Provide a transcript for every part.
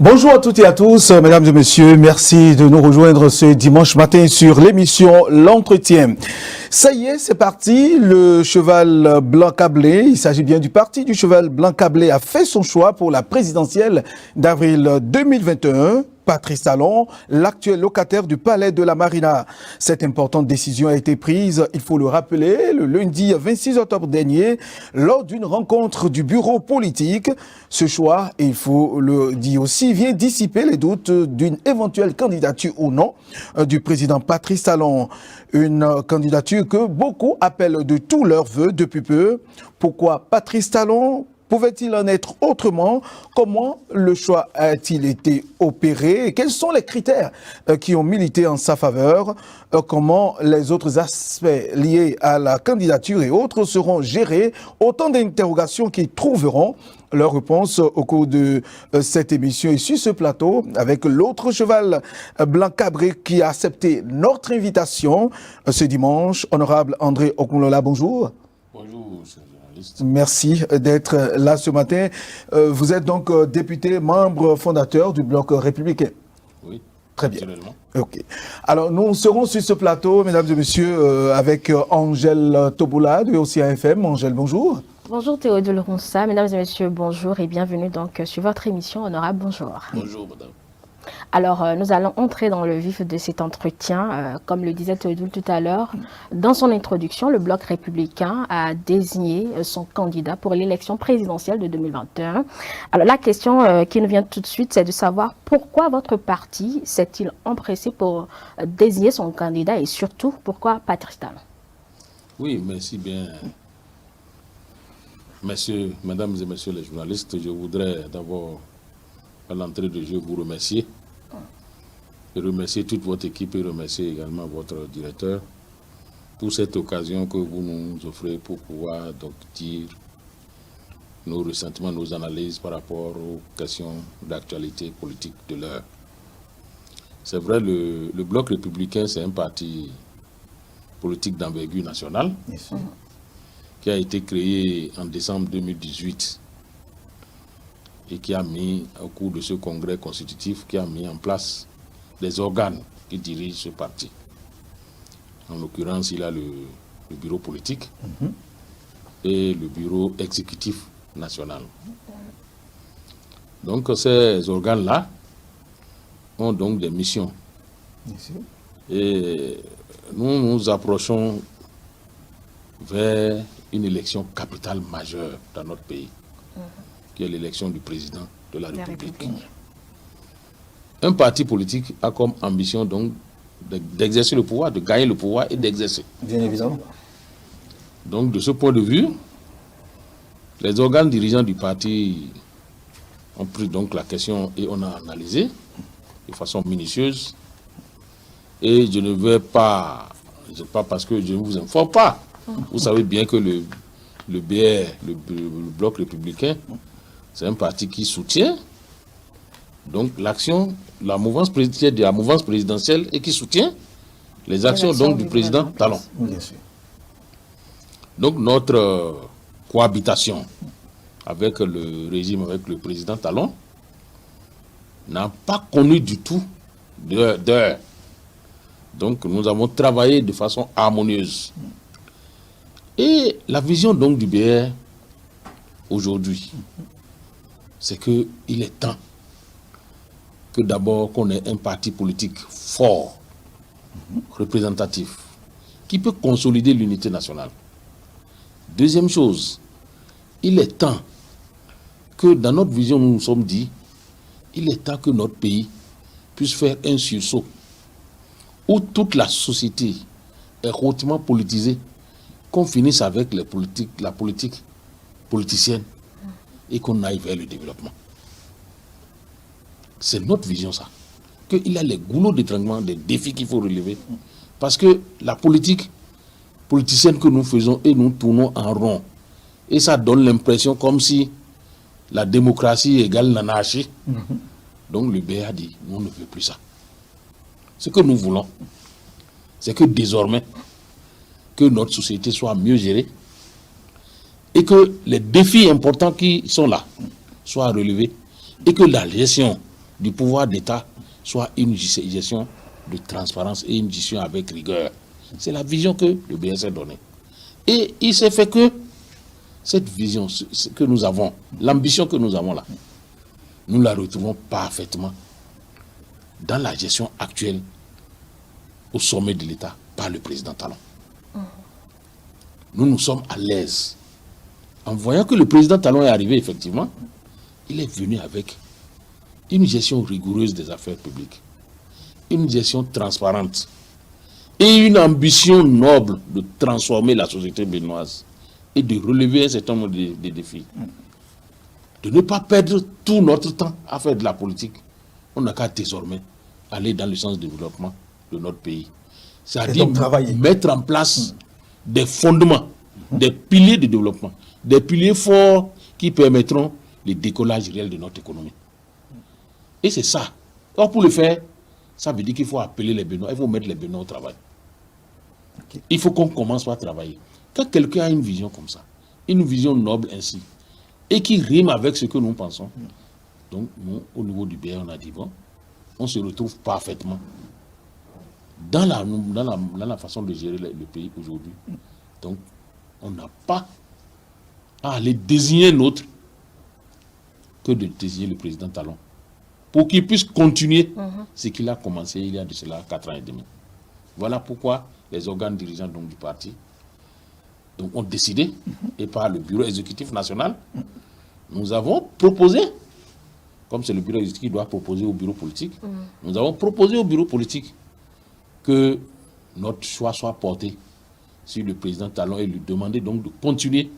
Bonjour à toutes et à tous, mesdames et messieurs, merci de nous rejoindre ce dimanche matin sur l'émission L'Entretien. Ça y est, c'est parti, le cheval blanc câblé, il s'agit bien du parti du cheval blanc câblé, a fait son choix pour la présidentielle d'avril 2021. Patrice Talon, l'actuel locataire du palais de la Marina. Cette importante décision a été prise, il faut le rappeler, le lundi 26 octobre dernier, lors d'une rencontre du bureau politique. Ce choix, il faut le dire aussi, vient dissiper les doutes d'une éventuelle candidature ou non du président Patrice Talon. Une candidature que beaucoup appellent de tous leurs vœux depuis peu. Pourquoi Patrice Talon ? Pouvait-il en être autrement? Comment le choix a-t-il été opéré? Quels sont les critères qui ont milité en sa faveur? Comment les autres aspects liés à la candidature et autres seront gérés? Autant d'interrogations qui trouveront leur réponse au cours de cette émission et sur ce plateau avec l'autre cheval blanc cabré qui a accepté notre invitation ce dimanche. Honorable André Okunlola, bonjour. Bonjour, monsieur. Merci d'être là ce matin. Vous êtes donc député, membre fondateur du Bloc républicain. Oui. Très bien. Ok. Alors, nous serons sur ce plateau, mesdames et messieurs, avec Angèle Toboula de OCA FM. Angèle, bonjour. Bonjour Théodule Ronsa, mesdames et messieurs, bonjour et bienvenue donc sur votre émission Honorable. Bonjour. Bonjour, madame. Alors, nous allons entrer dans le vif de cet entretien. Comme le disait Théodule tout à l'heure, dans son introduction, le Bloc républicain a désigné son candidat pour l'élection présidentielle de 2021. Alors, la question qui nous vient tout de suite, c'est de savoir pourquoi votre parti s'est-il empressé pour désigner son candidat et surtout, pourquoi Patrice Talon? Oui, merci bien. Messieurs, mesdames et messieurs les journalistes, je voudrais d'abord, à l'entrée de jeu, vous remercier. Et remercier toute votre équipe et remercier également votre directeur pour cette occasion que vous nous offrez pour pouvoir donc dire nos ressentiments, nos analyses par rapport aux questions d'actualité politique de l'heure. C'est vrai, le Bloc républicain, c'est un parti politique d'envergure nationale qui a été créé en décembre 2018 et qui a mis, au cours de ce congrès constitutif, qui a mis en place des organes qui dirigent ce parti. En l'occurrence, il a le bureau politique et le bureau exécutif national. Donc ces organes-là ont donc des missions. Et nous nous approchons vers une élection capitale majeure dans notre pays, qui est l'élection du président de la République. Un parti politique a comme ambition donc d'exercer le pouvoir, de gagner le pouvoir et d'exercer. Bien évidemment. Donc de ce point de vue, les organes dirigeants du parti ont pris donc la question et on a analysé de façon minutieuse. Et je ne vais pas, parce que je ne vous informe pas. Vous savez bien que le BR, le Bloc républicain, c'est un parti qui soutient donc l'action, la mouvance présidentielle et qui soutient les actions donc du président Talon. Bien sûr. Donc notre cohabitation avec le régime, avec le président Talon, n'a pas connu du tout d'heure. Donc nous avons travaillé de façon harmonieuse. Et la vision donc du BR aujourd'hui, c'est qu'il est temps que d'abord qu'on ait un parti politique fort, représentatif, qui peut consolider l'unité nationale. Deuxième chose, il est temps que dans notre vision, nous nous sommes dit, il est temps que notre pays puisse faire un sursaut où toute la société est hautement politisée, qu'on finisse avec la politique politicienne et qu'on aille vers le développement. C'est notre vision, ça. Qu'il y a les goulots d'étranglement, des défis qu'il faut relever. Parce que la politique politicienne que nous faisons et nous tournons en rond. Et ça donne l'impression comme si la démocratie égale l'anarchie. Donc le BA dit, nous on ne veut plus ça. Ce que nous voulons, c'est que désormais, que notre société soit mieux gérée et que les défis importants qui sont là soient relevés et que la gestion du pouvoir d'État soit une gestion de transparence et une gestion avec rigueur. C'est la vision que le BS a donnée. Et il s'est fait que cette vision que nous avons, l'ambition que nous avons là, nous la retrouvons parfaitement dans la gestion actuelle au sommet de l'État par le président Talon. Nous sommes à l'aise. En voyant que le président Talon est arrivé, effectivement, il est venu avec une gestion rigoureuse des affaires publiques, une gestion transparente et une ambition noble de transformer la société béninoise et de relever un certain nombre de défis. De ne pas perdre tout notre temps à faire de la politique. On n'a qu'à désormais aller dans le sens du développement de notre pays. C'est-à-dire mettre en place des fondements, des piliers de développement, des piliers forts qui permettront le décollage réel de notre économie. Et c'est ça. Or, pour le faire, ça veut dire qu'il faut appeler les Béninois, il faut mettre les Béninois au travail. Okay. Il faut qu'on commence par travailler. Quand quelqu'un a une vision comme ça, une vision noble ainsi, et qui rime avec ce que nous pensons, donc nous, au niveau du BR, on a dit, bon, on se retrouve parfaitement dans la façon de gérer le pays aujourd'hui. Donc, on n'a pas à aller désigner un autre que de désigner le président Talon pour qu'il puisse continuer ce qu'il a commencé il y a de cela 4 ans et demi. Voilà pourquoi les organes dirigeants donc, du parti donc, ont décidé, et par le bureau exécutif national, nous avons proposé, comme c'est le bureau exécutif qui doit proposer au bureau politique, nous avons proposé au bureau politique que notre choix soit porté sur le président Talon et lui demander donc de continuer,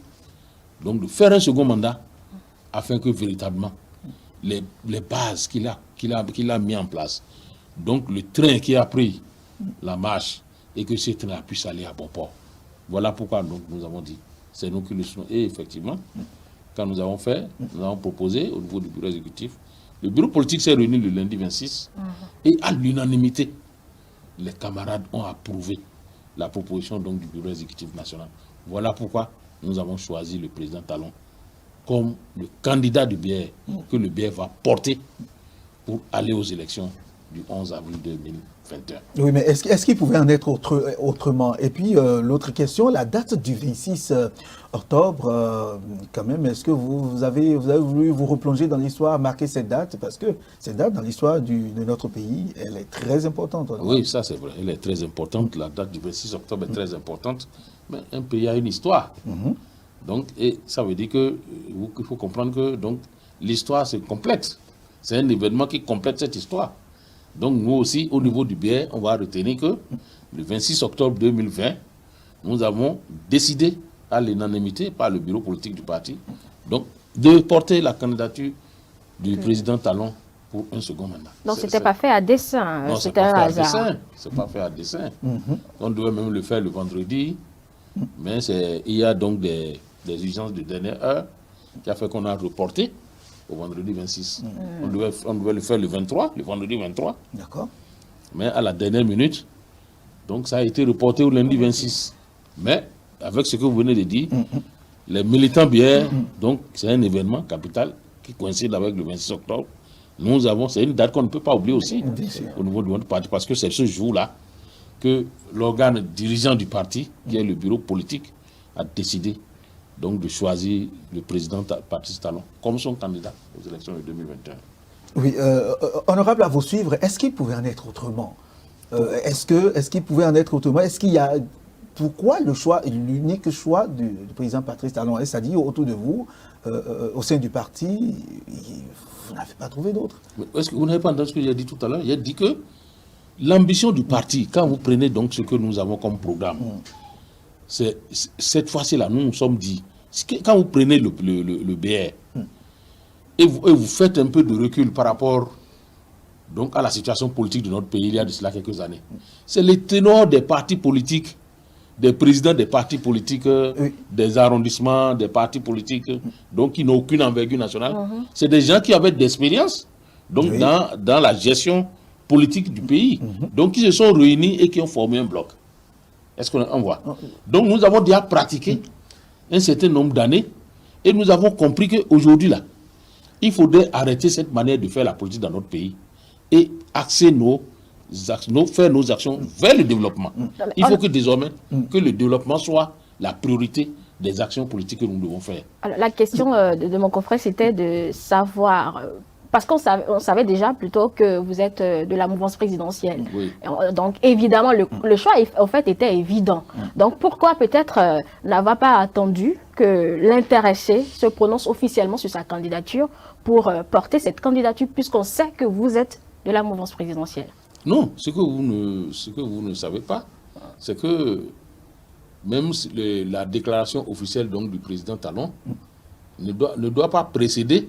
donc de faire un second mandat afin que véritablement les bases qu'il a mis en place, donc le train qui a pris la marche et que ce train puisse aller à bon port. Voilà pourquoi donc, nous avons dit, c'est nous qui le soutenons. Et effectivement, quand nous avons fait, nous avons proposé au niveau du bureau exécutif, le bureau politique s'est réuni le lundi 26 et à l'unanimité, les camarades ont approuvé la proposition donc, du bureau exécutif national. Voilà pourquoi nous avons choisi le président Talon comme le candidat du BR que le BR va porter pour aller aux élections du 11 avril 2021. Oui, mais est-ce qu'il pouvait en être autrement? Et puis, l'autre question, la date du 26 octobre, quand même, est-ce que vous avez voulu vous replonger dans l'histoire, marquer cette date? Parce que cette date, dans l'histoire de notre pays, elle est très importante. Oui, ça c'est vrai, elle est très importante. La date du 26 octobre est très importante. Mais un pays a une histoire. Donc, et ça veut dire qu'il faut comprendre que l'histoire se complète. C'est un événement qui complète cette histoire. Donc nous aussi, au niveau du BR, on va retenir que le 26 octobre 2020, nous avons décidé à l'unanimité par le bureau politique du parti donc, de porter la candidature du président Talon pour un second mandat. Donc c'était pas fait à dessein, non, c'était un hasard. C'est pas fait à dessein. On devait même le faire le vendredi, mais il y a donc des urgences de dernière heure qui a fait qu'on a reporté au vendredi 26. On devait le faire le 23, le vendredi 23. D'accord. Mais à la dernière minute, donc ça a été reporté au lundi 26. Mais avec ce que vous venez de dire, les militants bières, donc c'est un événement capital qui coïncide avec le 26 octobre. C'est une date qu'on ne peut pas oublier aussi au niveau de notre parti, parce que c'est ce jour-là que l'organe dirigeant du parti, qui est le bureau politique, a décidé donc de choisir le président Patrice Talon comme son candidat aux élections de 2021. Oui, honorable, à vous suivre, est-ce qu'il pouvait en être autrement? Est-ce qu'il pouvait en être autrement? Est-ce qu'il y a... Pourquoi l'unique choix du président Patrice Talon? C'est-à-dire autour de vous, au sein du parti, vous n'avez pas trouvé d'autre? Est-ce que vous n'avez pas entendu ce que j'ai dit tout à l'heure? J'ai dit que l'ambition du parti, quand vous prenez donc ce que nous avons comme programme, cette fois-ci-là, nous nous sommes dit, quand vous prenez le BR et vous faites un peu de recul par rapport donc, à la situation politique de notre pays il y a de cela quelques années, c'est les ténors des partis politiques, des présidents des partis politiques, des arrondissements, des partis politiques, donc qui n'ont aucune envergure nationale. C'est des gens qui avaient d'expérience donc, dans la gestion politique du pays, donc qui se sont réunis et qui ont formé un bloc. Est-ce qu'on voit? Donc nous avons déjà pratiqué un certain nombre d'années et nous avons compris qu'aujourd'hui, là, il faudrait arrêter cette manière de faire la politique dans notre pays et axer faire nos actions vers le développement. Il faut que désormais, que le développement soit la priorité des actions politiques que nous devons faire. Alors, la question de mon confrère, c'était de savoir, parce qu'on savait déjà plutôt que vous êtes de la mouvance présidentielle. Oui. Donc, évidemment, le choix, en fait, était évident. Donc, pourquoi peut-être n'avoir pas attendu que l'intéressé se prononce officiellement sur sa candidature pour porter cette candidature, puisqu'on sait que vous êtes de la mouvance présidentielle? Non, ce que vous ne savez pas, c'est que même la déclaration officielle donc, du président Talon ne doit pas précéder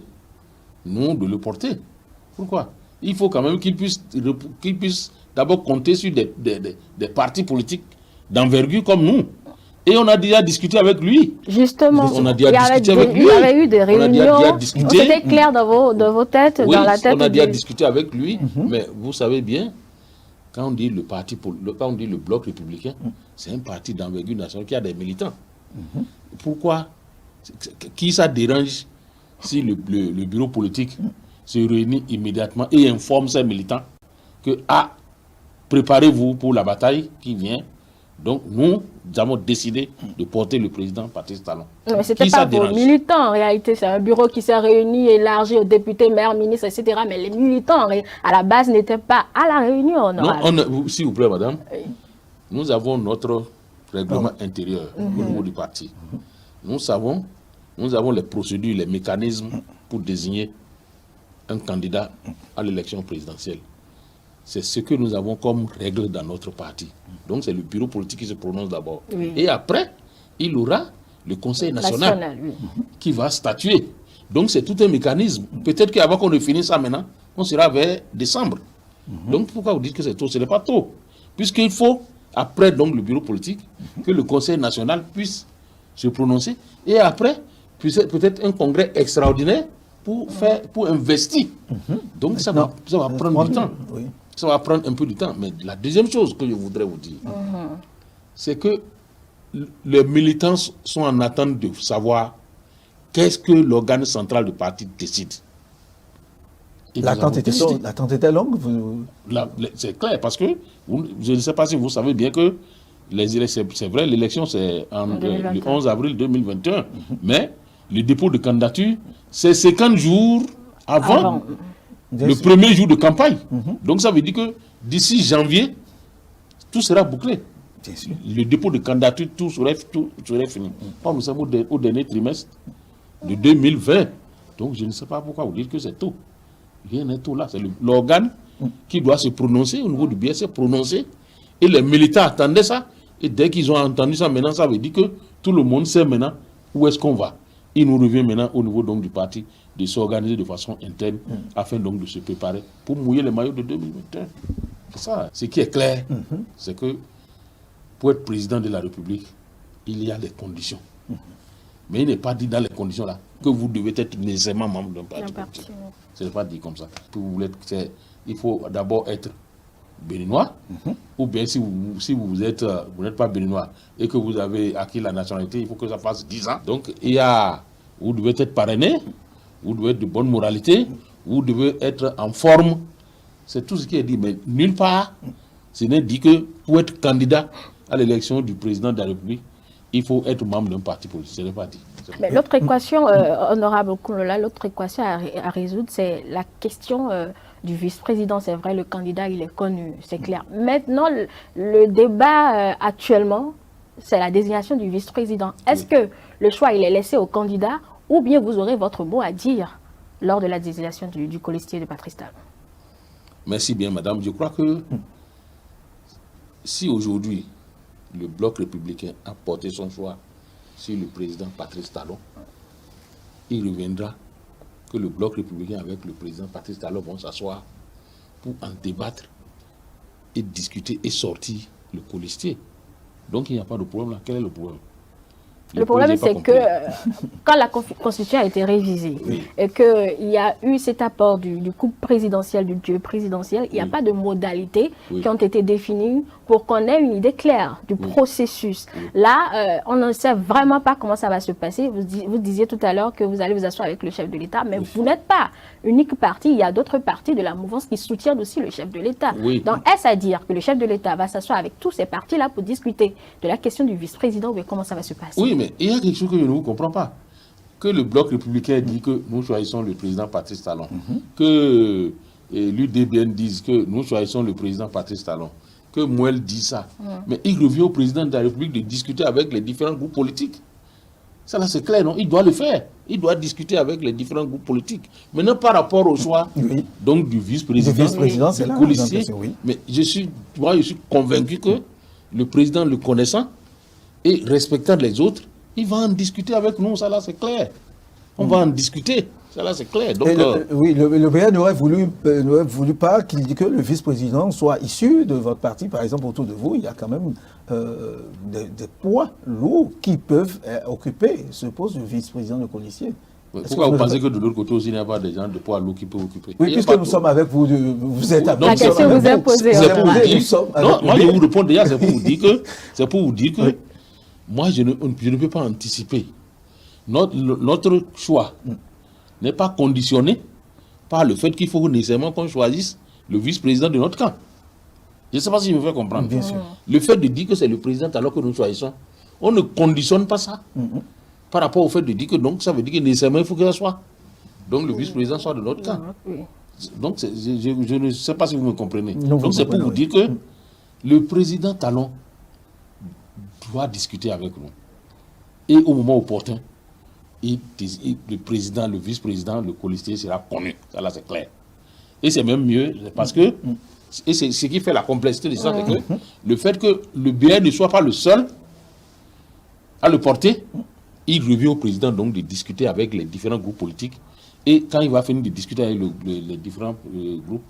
nous de le porter. Pourquoi? Il faut quand même qu'il puisse d'abord compter sur des partis politiques d'envergure comme nous. Et on a déjà discuté avec lui. Justement, on a déjà discuté avec lui. Il y avait eu des réunions. C'était clair dans vos têtes, oui, dans la tête. On a déjà discuté avec lui. Mais vous savez bien, quand on dit quand on dit le bloc républicain, c'est un parti d'envergure nationale qui a des militants. Pourquoi? Qui ça dérange si le bureau politique se réunit immédiatement et informe ses militants que préparez-vous pour la bataille qui vient. Donc nous avons décidé de porter le président Patrice Talon. Mais ce n'était pas vos militants en réalité, c'est un bureau qui s'est réuni, élargi aux députés, maires, ministres, etc. Mais les militants à la base n'étaient pas à la réunion. Non, s'il vous plaît madame, nous avons notre règlement intérieur au niveau du parti. Nous avons les procédures, les mécanismes pour désigner un candidat à l'élection présidentielle. C'est ce que nous avons comme règle dans notre parti. Donc c'est le bureau politique qui se prononce d'abord. Oui. Et après, il aura le Conseil national qui va statuer. Donc c'est tout un mécanisme. Peut-être qu'avant qu'on ne finisse ça maintenant, on sera vers décembre. Donc pourquoi vous dites que c'est tôt? Ce n'est pas tôt. Puisqu'il faut, après donc le bureau politique, que le Conseil national puisse se prononcer. Et après, peut-être un congrès extraordinaire pour investir. Donc ça va prendre du temps. Oui. Ça va prendre un peu de temps. Mais la deuxième chose que je voudrais vous dire, c'est que les militants sont en attente de savoir qu'est-ce que l'organe central du parti décide. L'attente était longue c'est clair, parce que je ne sais pas si vous savez bien que c'est vrai, l'élection c'est le 11 avril 2021, mais le dépôt de candidature, c'est 50 jours avant. Le premier jour de campagne. Donc ça veut dire que d'ici janvier, tout sera bouclé. Le dépôt de candidature, tout serait fini. Nous sommes au dernier trimestre de 2020. Donc je ne sais pas pourquoi vous dites que c'est tôt. Rien n'est tôt là. C'est l'organe qui doit se prononcer au niveau du BSC, prononcer. Et les militants attendaient ça. Et dès qu'ils ont entendu ça, maintenant, ça veut dire que tout le monde sait maintenant où est-ce qu'on va. Il nous revient maintenant au niveau donc, du parti de s'organiser de façon interne afin donc de se préparer pour mouiller les maillots de 2021. C'est ça. Ce qui est clair, c'est que pour être président de la République, il y a des conditions. Mais il n'est pas dit dans les conditions là que vous devez être nécessairement membre d'un parti politique. Ce n'est pas dit comme ça. Il faut d'abord être béninois, ou bien si vous n'êtes pas béninois et que vous avez acquis la nationalité, il faut que ça fasse 10 ans. Donc vous devez être parrainé, vous devez être de bonne moralité, vous devez être en forme. C'est tout ce qui est dit, mais nulle part, ce n'est dit que pour être candidat à l'élection du président de la République, il faut être membre d'un parti politique. Ce n'est pas dit. Mais l'autre équation, honorable Kounola, l'autre équation à résoudre, c'est la question du vice-président. C'est vrai, le candidat, il est connu, c'est clair. Maintenant, le débat actuellement, c'est la désignation du vice-président. Est-ce que le choix, il est laissé au candidat ou bien vous aurez votre mot à dire lors de la désignation du colistier de Patrice Talon? Merci bien, madame. Je crois que si aujourd'hui, le bloc républicain a porté son choix sur le président Patrice Talon, il reviendra que le bloc républicain avec le président Patrice Talon vont s'asseoir pour en débattre et discuter et sortir le colistier. Donc il n'y a pas de problème là. Quel est le problème? Le problème, c'est que quand la Constitution a été révisée et qu'il y a eu cet apport du couple présidentiel, du dieu présidentiel, il n'y a pas de modalités qui ont été définies pour qu'on ait une idée claire du processus. Là, on ne sait vraiment pas comment ça va se passer. Vous disiez tout à l'heure que vous allez vous asseoir avec le chef de l'État, mais vous n'êtes pas unique parti. Il y a d'autres partis de la mouvance qui soutiennent aussi le chef de l'État. Donc, est-ce à dire que le chef de l'État va s'asseoir avec tous ces partis-là pour discuter de la question du vice-président ou comment ça va se passer? Oui, mais il y a quelque chose que je ne vous comprends pas. Que le bloc républicain dit que nous choisissons le président Patrice Talon. Que l'UDBN dise que nous choisissons le président Patrice Talon. Que Mouel dit ça. Mais il revient au président de la République de discuter avec les différents groupes politiques. Ça là, c'est clair, non? Il doit le faire. Il doit discuter avec les différents groupes politiques. Maintenant, par rapport au choix donc, du vice-président, c'est là, colistier, mais je suis convaincu que le président le connaissant, et respectant les autres, il va en discuter avec nous, ça là c'est clair. On va en discuter, ça là c'est clair. Donc, le BN n'aurait voulu pas qu'il dise que le vice-président soit issu de votre parti, par exemple autour de vous, il y a quand même des poids lourds qui peuvent occuper ce poste de vice-président de colistier. Pourquoi vous pensez que de l'autre côté aussi, il n'y a pas des gens de poids lourds qui peuvent occuper? Oui, puisque nous sommes avec vous, vous êtes avec nous. La question vous est posée. Non, moi je vous réponds déjà, c'est pour vous dire que moi, je ne peux pas anticiper. Notre choix n'est pas conditionné par le fait qu'il faut nécessairement qu'on choisisse le vice-président de notre camp. Je ne sais pas si je me fais comprendre. Bien sûr. Le fait de dire que c'est le président alors que nous choisissons, on ne conditionne pas ça par rapport au fait de dire que donc, ça veut dire que nécessairement il faut que ça soit. Donc le vice-président soit de notre camp. Donc je ne sais pas si vous me comprenez. Donc c'est pour vous dire que le président Talon doit discuter avec nous. Et au moment opportun, le président, le vice-président, le colistier sera connu. Ça là, c'est clair. Et c'est même mieux parce que, et c'est ce qui fait la complexité de ça, c'est que le fait que le BN ne soit pas le seul à le porter, il revient au président donc de discuter avec les différents groupes politiques. Et quand il va finir de discuter avec les différents groupes,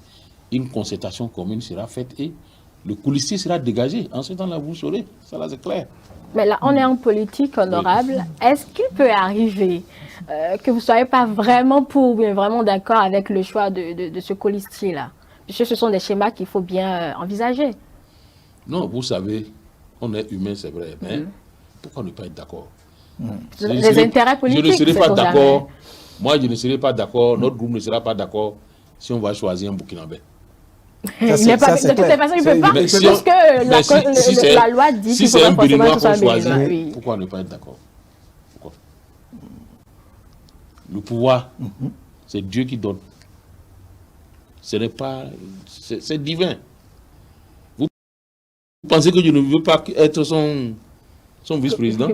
une concertation commune sera faite et le colistier sera dégagé. En ce temps-là, vous saurez. Ça là, c'est clair. Mais là, on est en politique, honorable. Est-ce qu'il peut arriver que vous ne soyez pas vraiment pour, mais vraiment d'accord avec le choix de ce colistier-là? Puisque ce sont des schémas qu'il faut bien envisager. Non, vous savez, on est humain, c'est vrai. Mais pourquoi ne pas être d'accord? Les intérêts politiques. Je ne serai pas d'accord. Moi, je ne serai pas d'accord. Notre groupe ne sera pas d'accord si on va choisir un Burkinabé. De toutes les façons, il ne peut pas, parce que la loi dit qu'il faut pas forcément que ce soit un Béninois. Pourquoi ne pas être d'accord? Le pouvoir, c'est Dieu qui donne. Ce n'est pas... C'est divin. Vous pensez que je ne veux pas être son vice-président?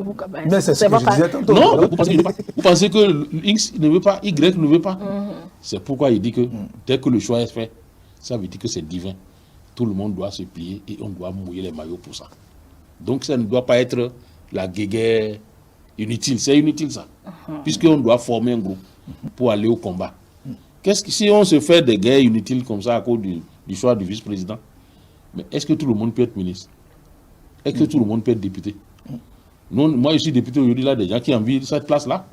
Mais c'est ce que je disais tantôt. Non, vous pensez que X ne veut pas, Y ne veut pas. C'est pourquoi il dit que dès que le choix est fait, ça veut dire que c'est divin. Tout le monde doit se plier et on doit mouiller les maillots pour ça. Donc ça ne doit pas être la guéguerre inutile. C'est inutile ça. Puisqu'on doit former un groupe pour aller au combat. Si on se fait des guerres inutiles comme ça à cause du choix du vice-président, mais est-ce que tout le monde peut être ministre? Est-ce que tout le monde peut être député? Non, moi je suis député aujourd'hui, là, des gens qui envient cette place-là.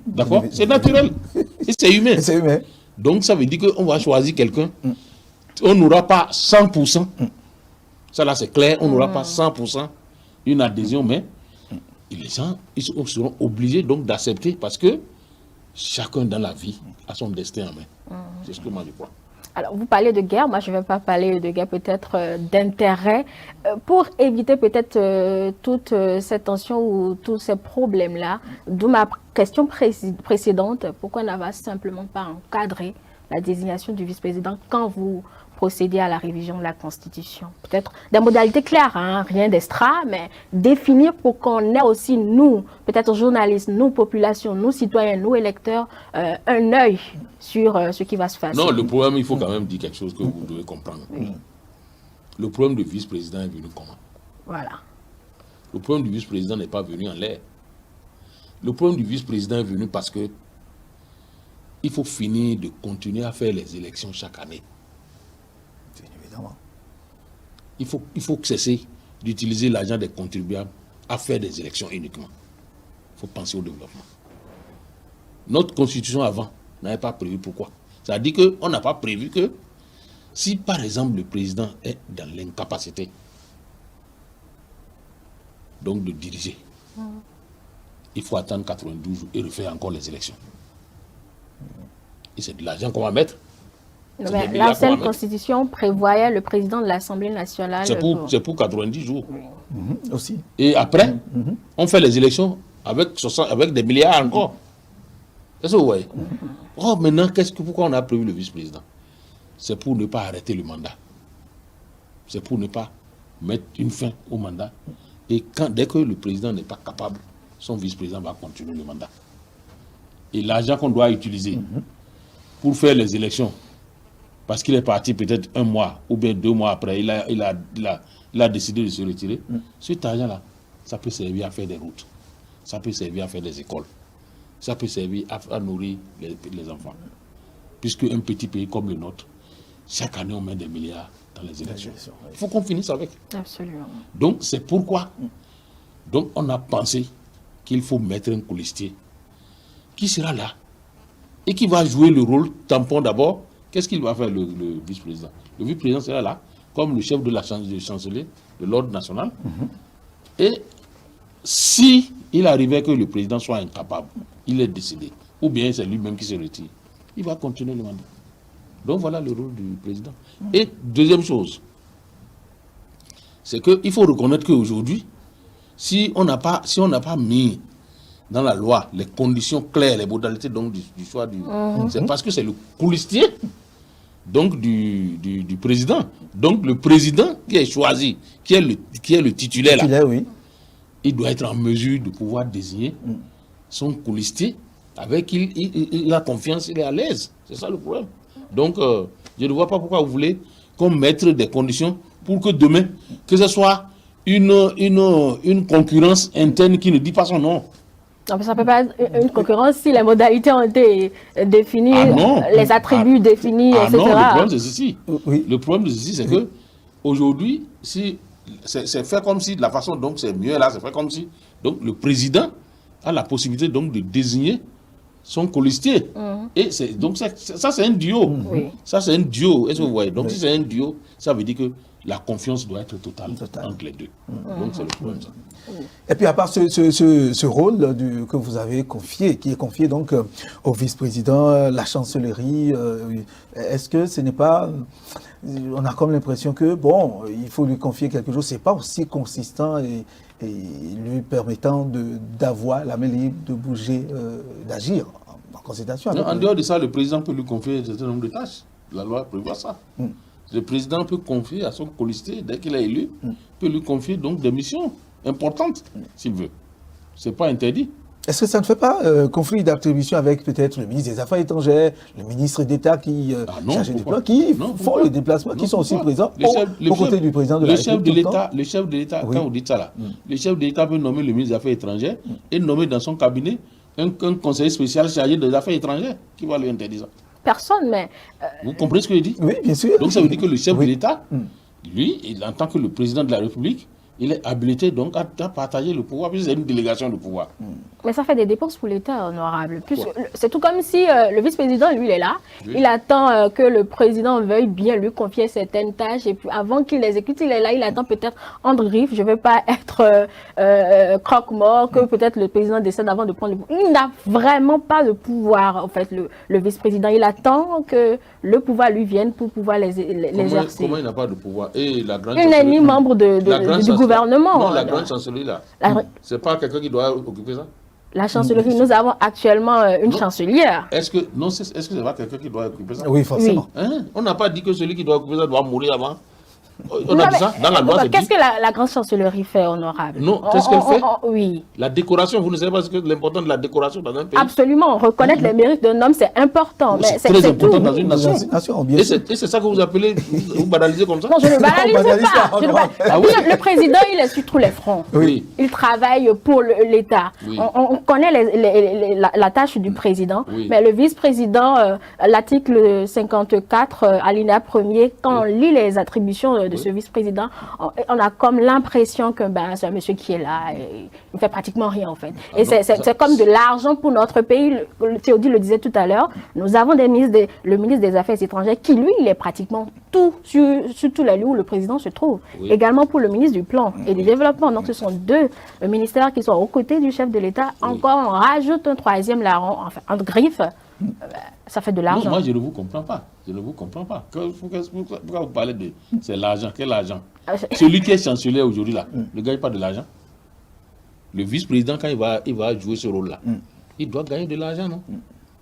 D'accord? C'est naturel. Et c'est humain. C'est humain. Donc ça veut dire qu'on va choisir quelqu'un. On n'aura pas 100%. Ça là c'est clair, on n'aura pas 100% une adhésion, mais les gens ils seront obligés donc d'accepter parce que chacun dans la vie a son destin en main. C'est ce que moi je crois. Alors, vous parlez de guerre, moi je ne vais pas parler de guerre, peut-être d'intérêt. Pour éviter peut-être toute cette tension ou tous ces problèmes-là, d'où ma question précédente, pourquoi on va simplement pas encadrer la désignation du vice-président quand vous procédez à la révision de la Constitution? Peut-être des modalités claires, hein, rien d'extra, mais définir pour qu'on ait aussi, nous, peut-être journalistes, nous, populations, nous, citoyens, nous, électeurs, un œil sur ce qui va se passer. Non, le problème, il faut quand même dire quelque chose que vous devez comprendre. Le problème du vice-président est venu comment? Voilà. Le problème du vice-président n'est pas venu en l'air. Le problème du vice-président est venu parce que il faut finir de continuer à faire les élections chaque année. Évidemment. Il faut cesser d'utiliser l'argent des contribuables à faire des élections uniquement. faut penser au développement. Notre constitution avant n'avait pas prévu pourquoi. Ça veut dire qu'on n'a pas prévu que si par exemple le président est dans l'incapacité donc de diriger, il faut attendre 92 jours et refaire encore les élections. Et c'est de l'argent qu'on va mettre. Mais l'ancienne constitution prévoyait le président de l'Assemblée nationale. C'est pour 90 jours. Aussi. Et après, on fait les élections avec des milliards encore. Est-ce que vous voyez? Oh, maintenant, pourquoi on a prévu le vice-président? C'est pour ne pas arrêter le mandat. C'est pour ne pas mettre une fin au mandat. Et dès que le président n'est pas capable, son vice-président va continuer le mandat. Et l'argent qu'on doit utiliser pour faire les élections, parce qu'il est parti peut-être un mois ou bien 2 mois après, il a décidé de se retirer, cet argent-là, ça peut servir à faire des routes, ça peut servir à faire des écoles, ça peut servir à nourrir les enfants. Puisque un petit pays comme le nôtre, chaque année on met des milliards dans les élections. Il faut qu'on finisse avec. Absolument. Donc c'est pourquoi on a pensé qu'il faut mettre un colistier qui sera là et qui va jouer le rôle tampon d'abord. Qu'est-ce qu'il va faire le vice-président? Le vice-président sera là comme le chef de la chancelier de l'ordre national. Et si il arrivait que le président soit incapable, il est décédé, ou bien c'est lui-même qui se retire, il va continuer le mandat. Donc voilà le rôle du président. Et deuxième chose, c'est qu'il faut reconnaître qu'aujourd'hui, si on n'a pas mis dans la loi les conditions claires, les modalités donc du choix c'est parce que c'est le colistier donc du président. Donc le président qui est choisi, qui est le titulaire là, oui. Il doit être en mesure de pouvoir désigner son colistier avec qui il a confiance, il est à l'aise. C'est ça le problème. Donc je ne vois pas pourquoi vous voulez qu'on mette des conditions pour que demain, que ce soit une concurrence interne qui ne dit pas son nom. Non, mais ça ne peut pas être une concurrence si les modalités ont été définies, les attributs définis, etc. Non, le problème c'est ceci. Oui. Le problème de ceci, c'est que aujourd'hui, si c'est fait comme si, de la façon donc c'est mieux là, c'est fait comme si, donc le président a la possibilité donc de désigner son colistier. Et donc ça c'est un duo. Ça c'est un duo, est-ce que vous voyez? Donc si c'est un duo, ça veut dire que la confiance doit être totale entre les deux. Donc c'est le problème. Et puis à part ce rôle que vous avez confié, qui est confié donc au vice-président, la chancellerie, est-ce que ce n'est pas... On a comme l'impression que, bon, il faut lui confier quelque chose, c'est pas aussi consistant et lui permettant d'avoir la main libre de bouger, d'agir en concertation. En dehors de ça, le président peut lui confier un certain nombre de tâches. La loi prévoit ça. Le président peut confier à son colistier, dès qu'il est élu, peut lui confier donc des missions importantes, s'il veut. C'est pas interdit. Est-ce que ça ne fait pas conflit d'attribution avec peut-être le ministre des Affaires étrangères, le ministre d'État qui chargé des plans, qui font le déplacement, qui sont aussi présents aux côtés du président de la République? Le chef de l'État, quand vous dites ça là, le chef de l'État peut nommer le ministre des Affaires étrangères et nommer dans son cabinet un conseiller spécial chargé des Affaires étrangères qui va lui interdire ça. Personne, mais... Vous comprenez ce que je dis? Oui, bien sûr. Donc ça veut dire que le chef de l'État, lui, en tant que le président de la République, il est habilité donc à partager le pouvoir, puisque c'est une délégation de pouvoir. Mais ça fait des dépenses pour l'État, honorable. C'est tout comme si le vice-président, lui, il est là. Il attend que le président veuille bien lui confier certaines tâches. Et puis avant qu'il les exécute, il est là, il attend peut-être entre griffes. Je ne veux pas être croque-mort, que peut-être le président décède avant de prendre le pouvoir. Il n'a vraiment pas de pouvoir, en fait, le vice-président. Il attend que le pouvoir lui vienne pour pouvoir l'exercer. Comment il n'a pas de pouvoir? Et la grande il n'est ni membre du gouvernement. Non, la grande chancellerie là. C'est pas quelqu'un qui doit occuper ça? La chancellerie, nous avons actuellement une chancelière. Est-ce que c'est pas quelqu'un qui doit occuper ça? Oui, forcément. Hein? On n'a pas dit que celui qui doit occuper ça doit mourir avant. On a dit ça dans la loi. Qu'est-ce que la grande chancellerie fait, honorable? Non, qu'est-ce qu'elle fait? Oui. La décoration, vous ne savez pas ce que l'important de la décoration dans un pays? Absolument, reconnaître les mérites d'un homme, c'est important. C'est très important dans une nation. Et c'est ça que vous appelez, vous banalisez comme ça? Non, je ne banalise pas. Le président, il est sur tous les fronts. Oui. Il travaille pour l'État. Oui. On connaît la tâche du président, oui. mais le vice-président, l'article 54, alinéa 1er, quand on lit les attributions de ce vice-président, on a comme l'impression que c'est un monsieur qui est là, et il ne fait pratiquement rien en fait. Et c'est comme de l'argent pour notre pays. Théodule le disait tout à l'heure, nous avons le ministre des Affaires étrangères qui, lui, il est pratiquement tout sur tous les lieux où le président se trouve. Oui. Également pour le ministre du Plan et du Développement. Donc ce sont deux ministères qui sont aux côtés du chef de l'État. Encore, on rajoute un troisième larron, enfin, en griffe. Ça fait de l'argent. Moi, je ne vous comprends pas. Je ne vous comprends pas. Pourquoi vous parlez de c'est l'argent? Quel argent? Celui qui est chancelier aujourd'hui, là, ne gagne pas de l'argent. Le vice-président, quand il va jouer ce rôle-là, il doit gagner de l'argent, non?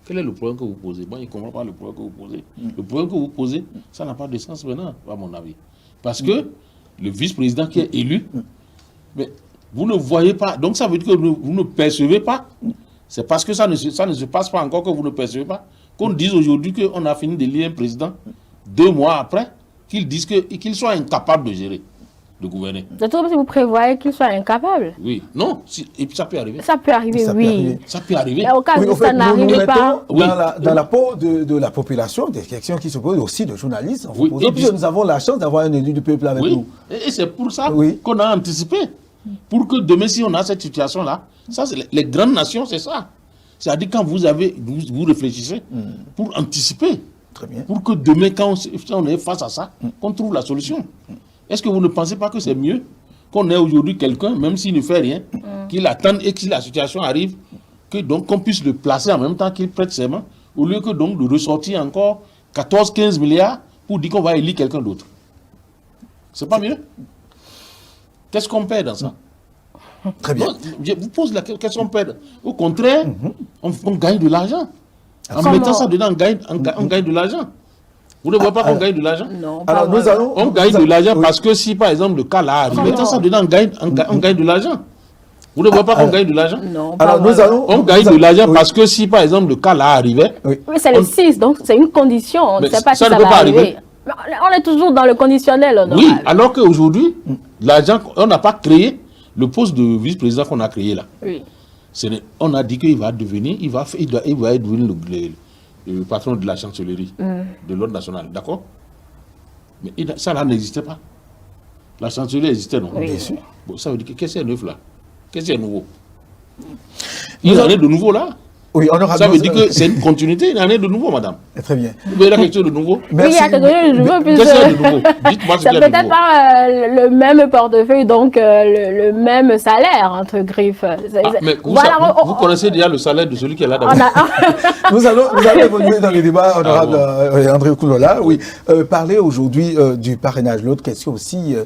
Quel est le problème que vous posez? Moi, je ne comprends pas le problème que vous posez. Le problème que vous posez, ça n'a pas de sens maintenant, à mon avis. Parce que le vice-président qui est élu, mais vous ne voyez pas. Donc, ça veut dire que vous ne percevez pas. C'est parce que ça ne se passe pas encore que vous ne percevez pas. Qu'on dise aujourd'hui qu'on a fini d'élire un président 2 mois après, qu'il soit incapable de gérer, de gouverner. De toute façon, si vous prévoyez qu'il soit incapable. Oui, non, et puis ça peut arriver. Ça peut arriver, oui. Ça peut arriver. Mais au cas où ça n'arrive pas. Dans la peau de la population, des questions qui se posent aussi de journalistes. Puisque nous avons la chance d'avoir un élu du peuple avec nous. Et c'est pour ça qu'on a anticipé. Pour que demain, si on a cette situation-là, ça, c'est les grandes nations, c'est ça. C'est-à-dire quand vous réfléchissez pour anticiper. Très bien. Pour que demain, quand on est face à ça, qu'on trouve la solution. Est-ce que vous ne pensez pas que c'est mieux qu'on ait aujourd'hui quelqu'un, même s'il ne fait rien, qu'il attende et que si la situation arrive, qu'on puisse le placer en même temps qu'il prête serment, au lieu que donc de ressortir encore 14-15 milliards pour dire qu'on va élire quelqu'un d'autre. C'est pas mieux? Qu'est-ce qu'on perd dans ça? Très bien. Non, je vous pose la question, qu'est-ce qu'on perd? Au contraire, on gagne de l'argent. En mettant ça dedans, on gagne de l'argent. Vous ne voyez pas qu'on gagne de l'argent? Non. Alors, on gagne de l'argent parce que si, par exemple, le cas là arrive, en mettant ça dedans, on gagne de l'argent. Vous ne voyez pas qu'on gagne de l'argent? Non. Alors, on gagne de l'argent parce que si, par exemple, le cas là arrivait... Oui, c'est le 6, donc c'est une condition. On ne sait pas si ça va arriver. On est toujours dans le conditionnel. Oui, alors qu'aujourd'hui, l'argent, on n'a pas créé le poste de vice-président qu'on a créé là. Oui. On a dit qu'il va devenir, il va devenir le patron de la chancellerie de l'ordre national, d'accord? Mais ça là n'existait pas. La chancellerie existait, non? Oui. Bien sûr. Bon, ça veut dire qu'est-ce qui est neuf là? Qu'est-ce qui est nouveau? Il y en a de nouveau là? Oui, on aura ça veut dire que c'est une continuité, il y en a de nouveau, madame. Très bien. Vous voyez quelque chose de nouveau? Merci. Oui, il y a quelque chose de nouveau. Qu'est-ce qu'il y a de nouveau? Dites-moi ce qu'il y a de nouveau. C'est peut-être pas le même portefeuille, donc le même salaire, entre griffes. Mais vous connaissez déjà le salaire de celui qui est là d'abord. Nous allons évoluer dans le débat, honorable André Koulola. Oui, parler aujourd'hui du parrainage. L'autre question aussi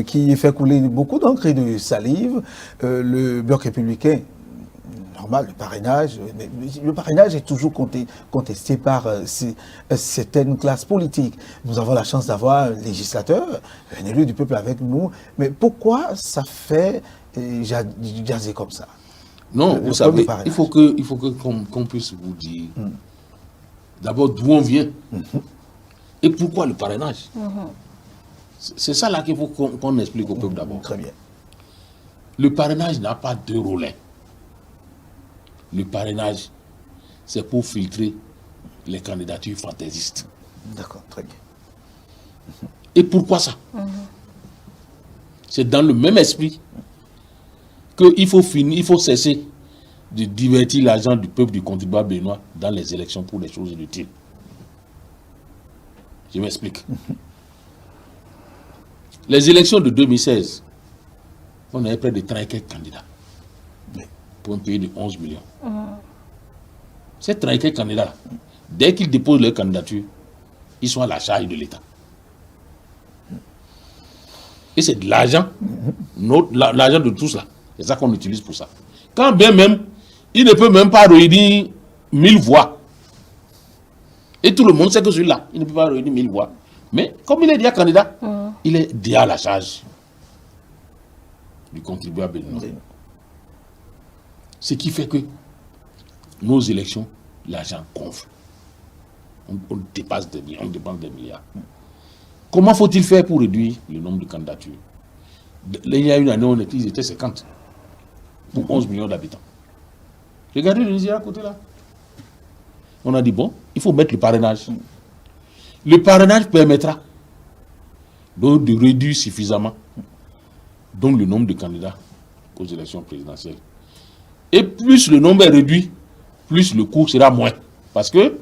qui fait couler beaucoup d'encre et de salive, le Bloc républicain. Normal, le parrainage est toujours contesté par certaines classes politiques. Nous avons la chance d'avoir un législateur, un élu du peuple avec nous, mais pourquoi ça fait jaser comme ça? Non, vous savez, il faut qu'on puisse vous dire d'abord d'où on vient et pourquoi le parrainage. C'est ça là qu'il faut qu'on explique au peuple d'abord. Très bien. Le parrainage n'a pas deux relais. Le parrainage, c'est pour filtrer les candidatures fantaisistes. D'accord, très bien. Et pourquoi ça? C'est dans le même esprit qu'il faut cesser de divertir l'argent du peuple du contribuable béninois dans les élections pour des choses inutiles. Je m'explique. Les élections de 2016, on avait près de 34 candidats pour un pays de 11 millions. Ces 34 candidats, dès qu'ils déposent leur candidature, ils sont à la charge de l'État. Et c'est de l'argent, l'argent de tous là. C'est ça qu'on utilise pour ça. Quand bien même, il ne peut même pas réunir 1000 voix. Et tout le monde sait que celui-là, il ne peut pas réunir 1000 voix. Mais comme il est déjà candidat, il est déjà à la charge du contribuable béninois. Ce qui fait que nos élections, l'argent gonfle. On dépasse des milliards, on dépense des milliards. Comment faut-il faire pour réduire le nombre de candidatures? Il y a une année, ils étaient 50 pour 11 millions d'habitants. Regardez le Nigeria à côté là. On a dit, bon, il faut mettre le parrainage. Le parrainage permettra donc de réduire suffisamment donc le nombre de candidats aux élections présidentielles. Et plus le nombre est réduit, plus le coût sera moins. Parce que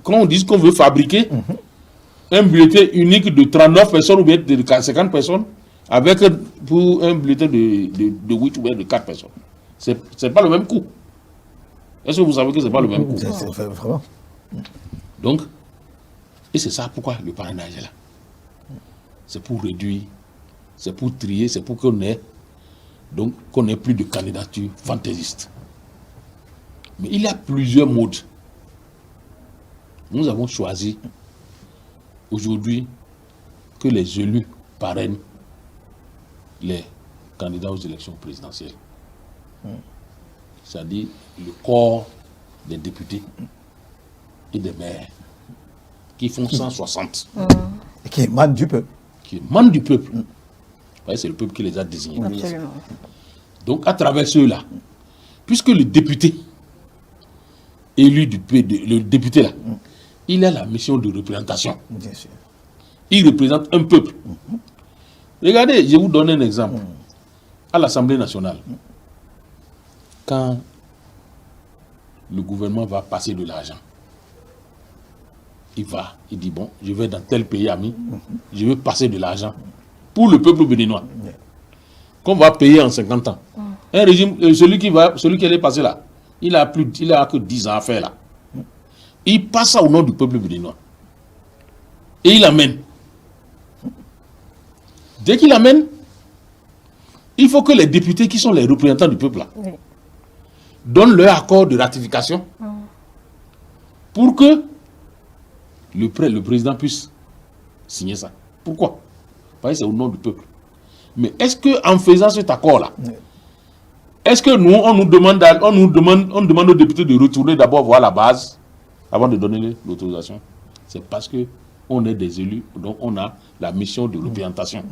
quand on dit qu'on veut fabriquer un bulletin unique de 39 personnes ou bien de 50 personnes, avec pour un bulletin de 8 ou bien de 4 personnes, c'est pas le même coût. Est-ce que vous savez que c'est pas le même coût? C'est vraiment. Donc, et c'est ça pourquoi le parrainage est là. C'est pour réduire, c'est pour trier, c'est pour qu'on ait plus de candidatures fantaisistes. Mais il y a plusieurs modes. Nous avons choisi aujourd'hui que les élus parrainent les candidats aux élections présidentielles. C'est-à-dire le corps des députés et des maires qui font 160. Et qui émanent du peuple. Qui émanent du peuple. C'est le peuple qui les a désignés. Absolument. Donc à travers ceux-là, puisque le député élu le député là, il a la mission de représentation. Bien sûr. Il représente un peuple. Regardez, je vous donne un exemple. À l'Assemblée nationale, quand le gouvernement va passer de l'argent, il dit bon, je vais dans tel pays ami, je vais passer de l'argent pour le peuple béninois, qu'on va payer en 50 ans. Un régime, celui qui allait passer là, il a que 10 ans à faire là. Il passe ça au nom du peuple béninois. Et il amène. Dès qu'il amène, il faut que les députés qui sont les représentants du peuple là, donnent leur accord de ratification pour que le président puisse signer ça. Pourquoi? Parce que c'est au nom du peuple. Mais est-ce qu'en faisant cet accord-là, est-ce que nous, on demande aux députés de retourner d'abord voir la base avant de donner l'autorisation? C'est parce qu'on est des élus, donc on a la mission de représentation.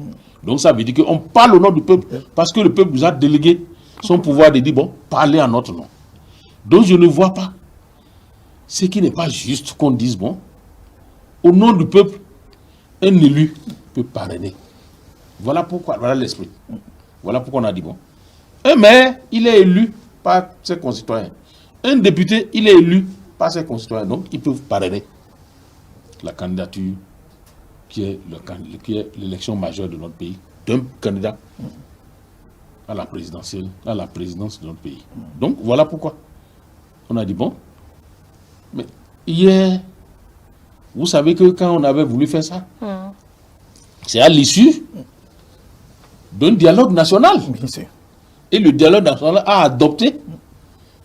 Donc ça veut dire qu'on parle au nom du peuple parce que le peuple nous a délégué son pouvoir de dire, bon, parlez en notre nom. Donc je ne vois pas ce qui n'est pas juste qu'on dise, bon, au nom du peuple, un élu peut parrainer. Voilà pourquoi, voilà l'esprit. Voilà pourquoi on a dit, bon, un maire, il est élu par ses concitoyens. Un député, il est élu par ses concitoyens. Donc, ils peuvent parrainer la candidature qui est l'élection majeure de notre pays, d'un candidat à la présidentielle, à la présidence de notre pays. Donc, voilà pourquoi on a dit, bon, mais hier, vous savez que quand on avait voulu faire ça, c'est à l'issue d'un dialogue national. Bien sûr. Et le dialogue national a adopté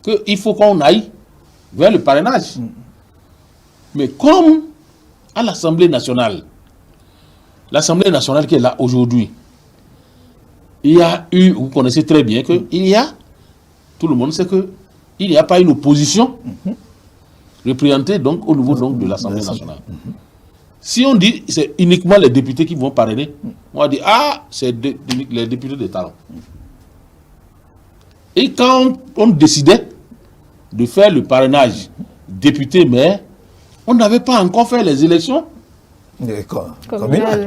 qu'il faut qu'on aille vers le parrainage. Mais comme à l'Assemblée nationale qui est là aujourd'hui, il y a eu, vous connaissez très bien que tout le monde sait que il n'y a pas une opposition représentée donc au niveau donc, de l'Assemblée nationale. Si on dit c'est uniquement les députés qui vont parrainer, on va dire c'est les députés de talent. Et quand on décidait de faire le parrainage député-maire, on n'avait pas encore fait les élections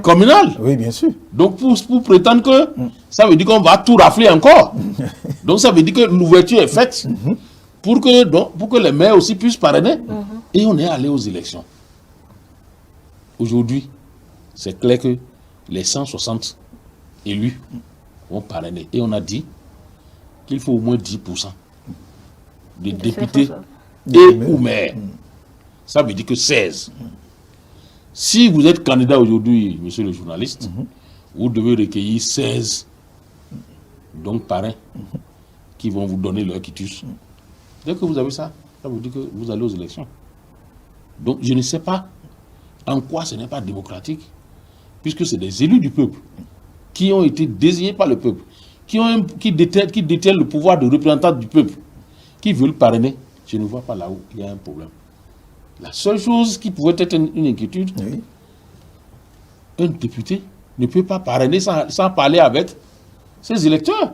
communales. Oui, bien sûr. Donc pour prétendre que ça veut dire qu'on va tout rafler encore. Donc ça veut dire que l'ouverture est faite pour que les maires aussi puissent parrainer. Et on est allé aux élections. Aujourd'hui, c'est clair que les 160 élus vont parrainer. Et on a dit qu'il faut au moins 10% de députés ou maires. Ça veut dire que 16. Si vous êtes candidat aujourd'hui, monsieur le journaliste, vous devez recueillir 16 donc parrains qui vont vous donner leur quitus. Dès que vous avez ça, ça veut dire que vous allez aux élections. Donc je ne sais pas en quoi ce n'est pas démocratique, puisque c'est des élus du peuple qui ont été désignés par le peuple, qui détiennent le pouvoir de représentant du peuple, qui veulent parrainer. Je ne vois pas là où il y a un problème. La seule chose qui pouvait être une inquiétude, un député ne peut pas parrainer sans parler avec ses électeurs.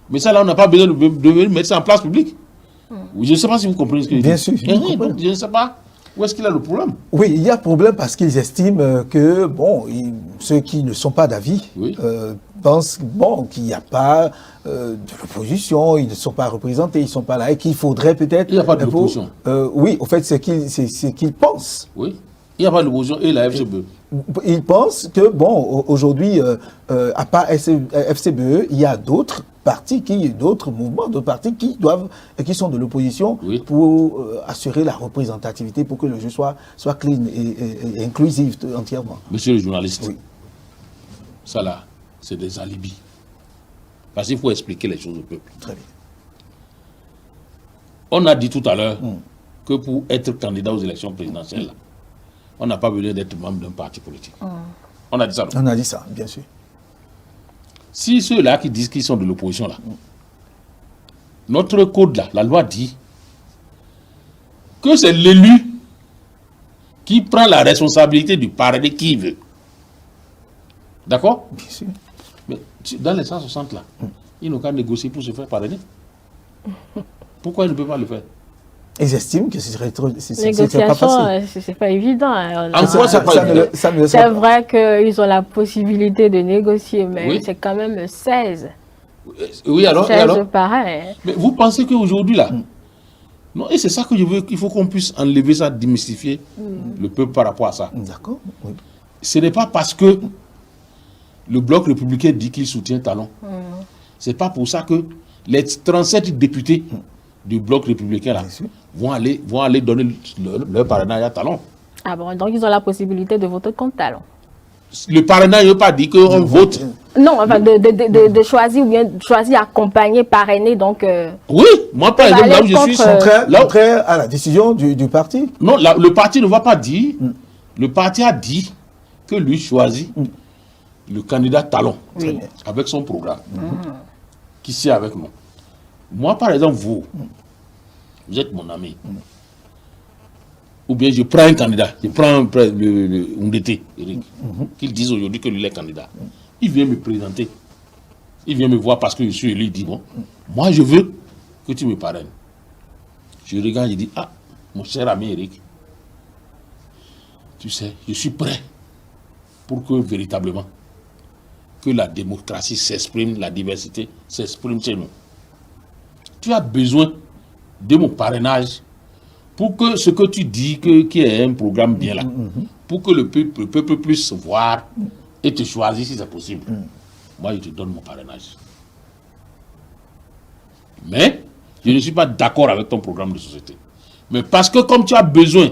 Mais ça, là, on n'a pas besoin de mettre ça en place publique. Je ne sais pas si vous comprenez ce que je dis. Bien sûr. Donc, je ne sais pas Où est-ce qu'il a le problème? Oui, il y a problème parce qu'ils estiment que, bon, ceux qui ne sont pas d'avis pensent, bon, qu'il n'y a pas de l'opposition, ils ne sont pas représentés, ils ne sont pas là, et qu'il faudrait peut-être... Il n'y a pas de l'opposition. Oui, au fait, c'est ce qu'ils pensent. Oui, il n'y a pas de l'opposition et la FCBE. Ils pensent que, bon, aujourd'hui, à part FCBE, il y a d'autres partis, d'autres mouvements, d'autres partis qui sont de l'opposition pour assurer la représentativité, pour que le jeu soit clean et inclusif entièrement. Monsieur le journaliste, ça là, c'est des alibis. Parce qu'il faut expliquer les choses au peuple. Très bien. On a dit tout à l'heure que pour être candidat aux élections présidentielles, on n'a pas besoin d'être membre d'un parti politique. On a dit ça, non? On a dit ça, bien sûr. Si ceux-là qui disent qu'ils sont de l'opposition, là, notre code, là, la loi dit que c'est l'élu qui prend la responsabilité du parrainer qui il veut. D'accord? Bien sûr. Mais dans les 160, là, ils n'ont qu'à négocier pour se faire parrainer. Pourquoi ils ne peuvent pas le faire? Ils estiment que ce serait trop... Négociation, c'est pas évident. En soi, c'est pas évident. C'est vrai qu'ils ont la possibilité de négocier, mais c'est quand même 16. Oui, alors? 16 pareil. Mais vous pensez qu'aujourd'hui, là... Non, et c'est ça que je veux, qu'il faut qu'on puisse enlever ça, démystifier le peuple par rapport à ça. D'accord, oui. Ce n'est pas parce que le bloc républicain dit qu'il soutient Talon. C'est pas pour ça que les 37 députés du bloc républicain là, vont aller donner leur parrainage à Talon. Ah bon, donc ils ont la possibilité de voter contre Talon. Le parrainage ne veut pas dire qu'on vote. Non, enfin de choisir ou bien choisir accompagner, parrainer, donc... Oui, moi par exemple, là où je suis... Contraire à la décision du parti. Non, le parti ne va pas dire... Le parti a dit que lui choisit le candidat Talon, avec son programme, qui sied avec nous. Moi, par exemple, vous êtes mon ami. Ou bien je prends un candidat, je prends le Oundété, Eric, qu'il dise aujourd'hui que lui est candidat. Il vient me présenter. Il vient me voir parce que je suis élu. Il dit, bon, moi je veux que tu me parraines. Je regarde, je dis, ah, mon cher ami Eric, tu sais, je suis prêt pour que véritablement que la démocratie s'exprime, la diversité s'exprime chez nous. Tu as besoin de mon parrainage pour que ce que tu dis, qui est un programme bien là, pour que le peuple puisse voir et te choisir si c'est possible. Moi, je te donne mon parrainage. Mais je ne suis pas d'accord avec ton programme de société. Mais parce que comme tu as besoin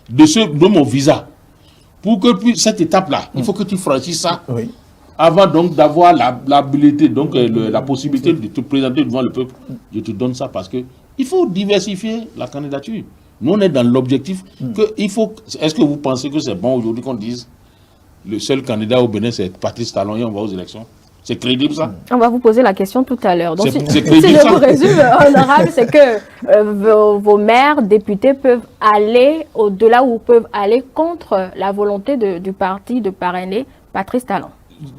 de mon visa, pour que cette étape-là, il faut que tu franchisses ça. Oui. Avant donc d'avoir l'habilité, donc la possibilité de te présenter devant le peuple, je te donne ça parce que il faut diversifier la candidature. Nous, on est dans l'objectif que il faut... Est-ce que vous pensez que c'est bon aujourd'hui qu'on dise le seul candidat au Bénin, c'est Patrice Talon et on va aux élections? C'est crédible ça? On va vous poser la question tout à l'heure. Donc, C'est si crédible, je vous résume, honorable, c'est que vos maires, députés peuvent aller au-delà ou peuvent aller contre la volonté du parti de parrainer Patrice Talon.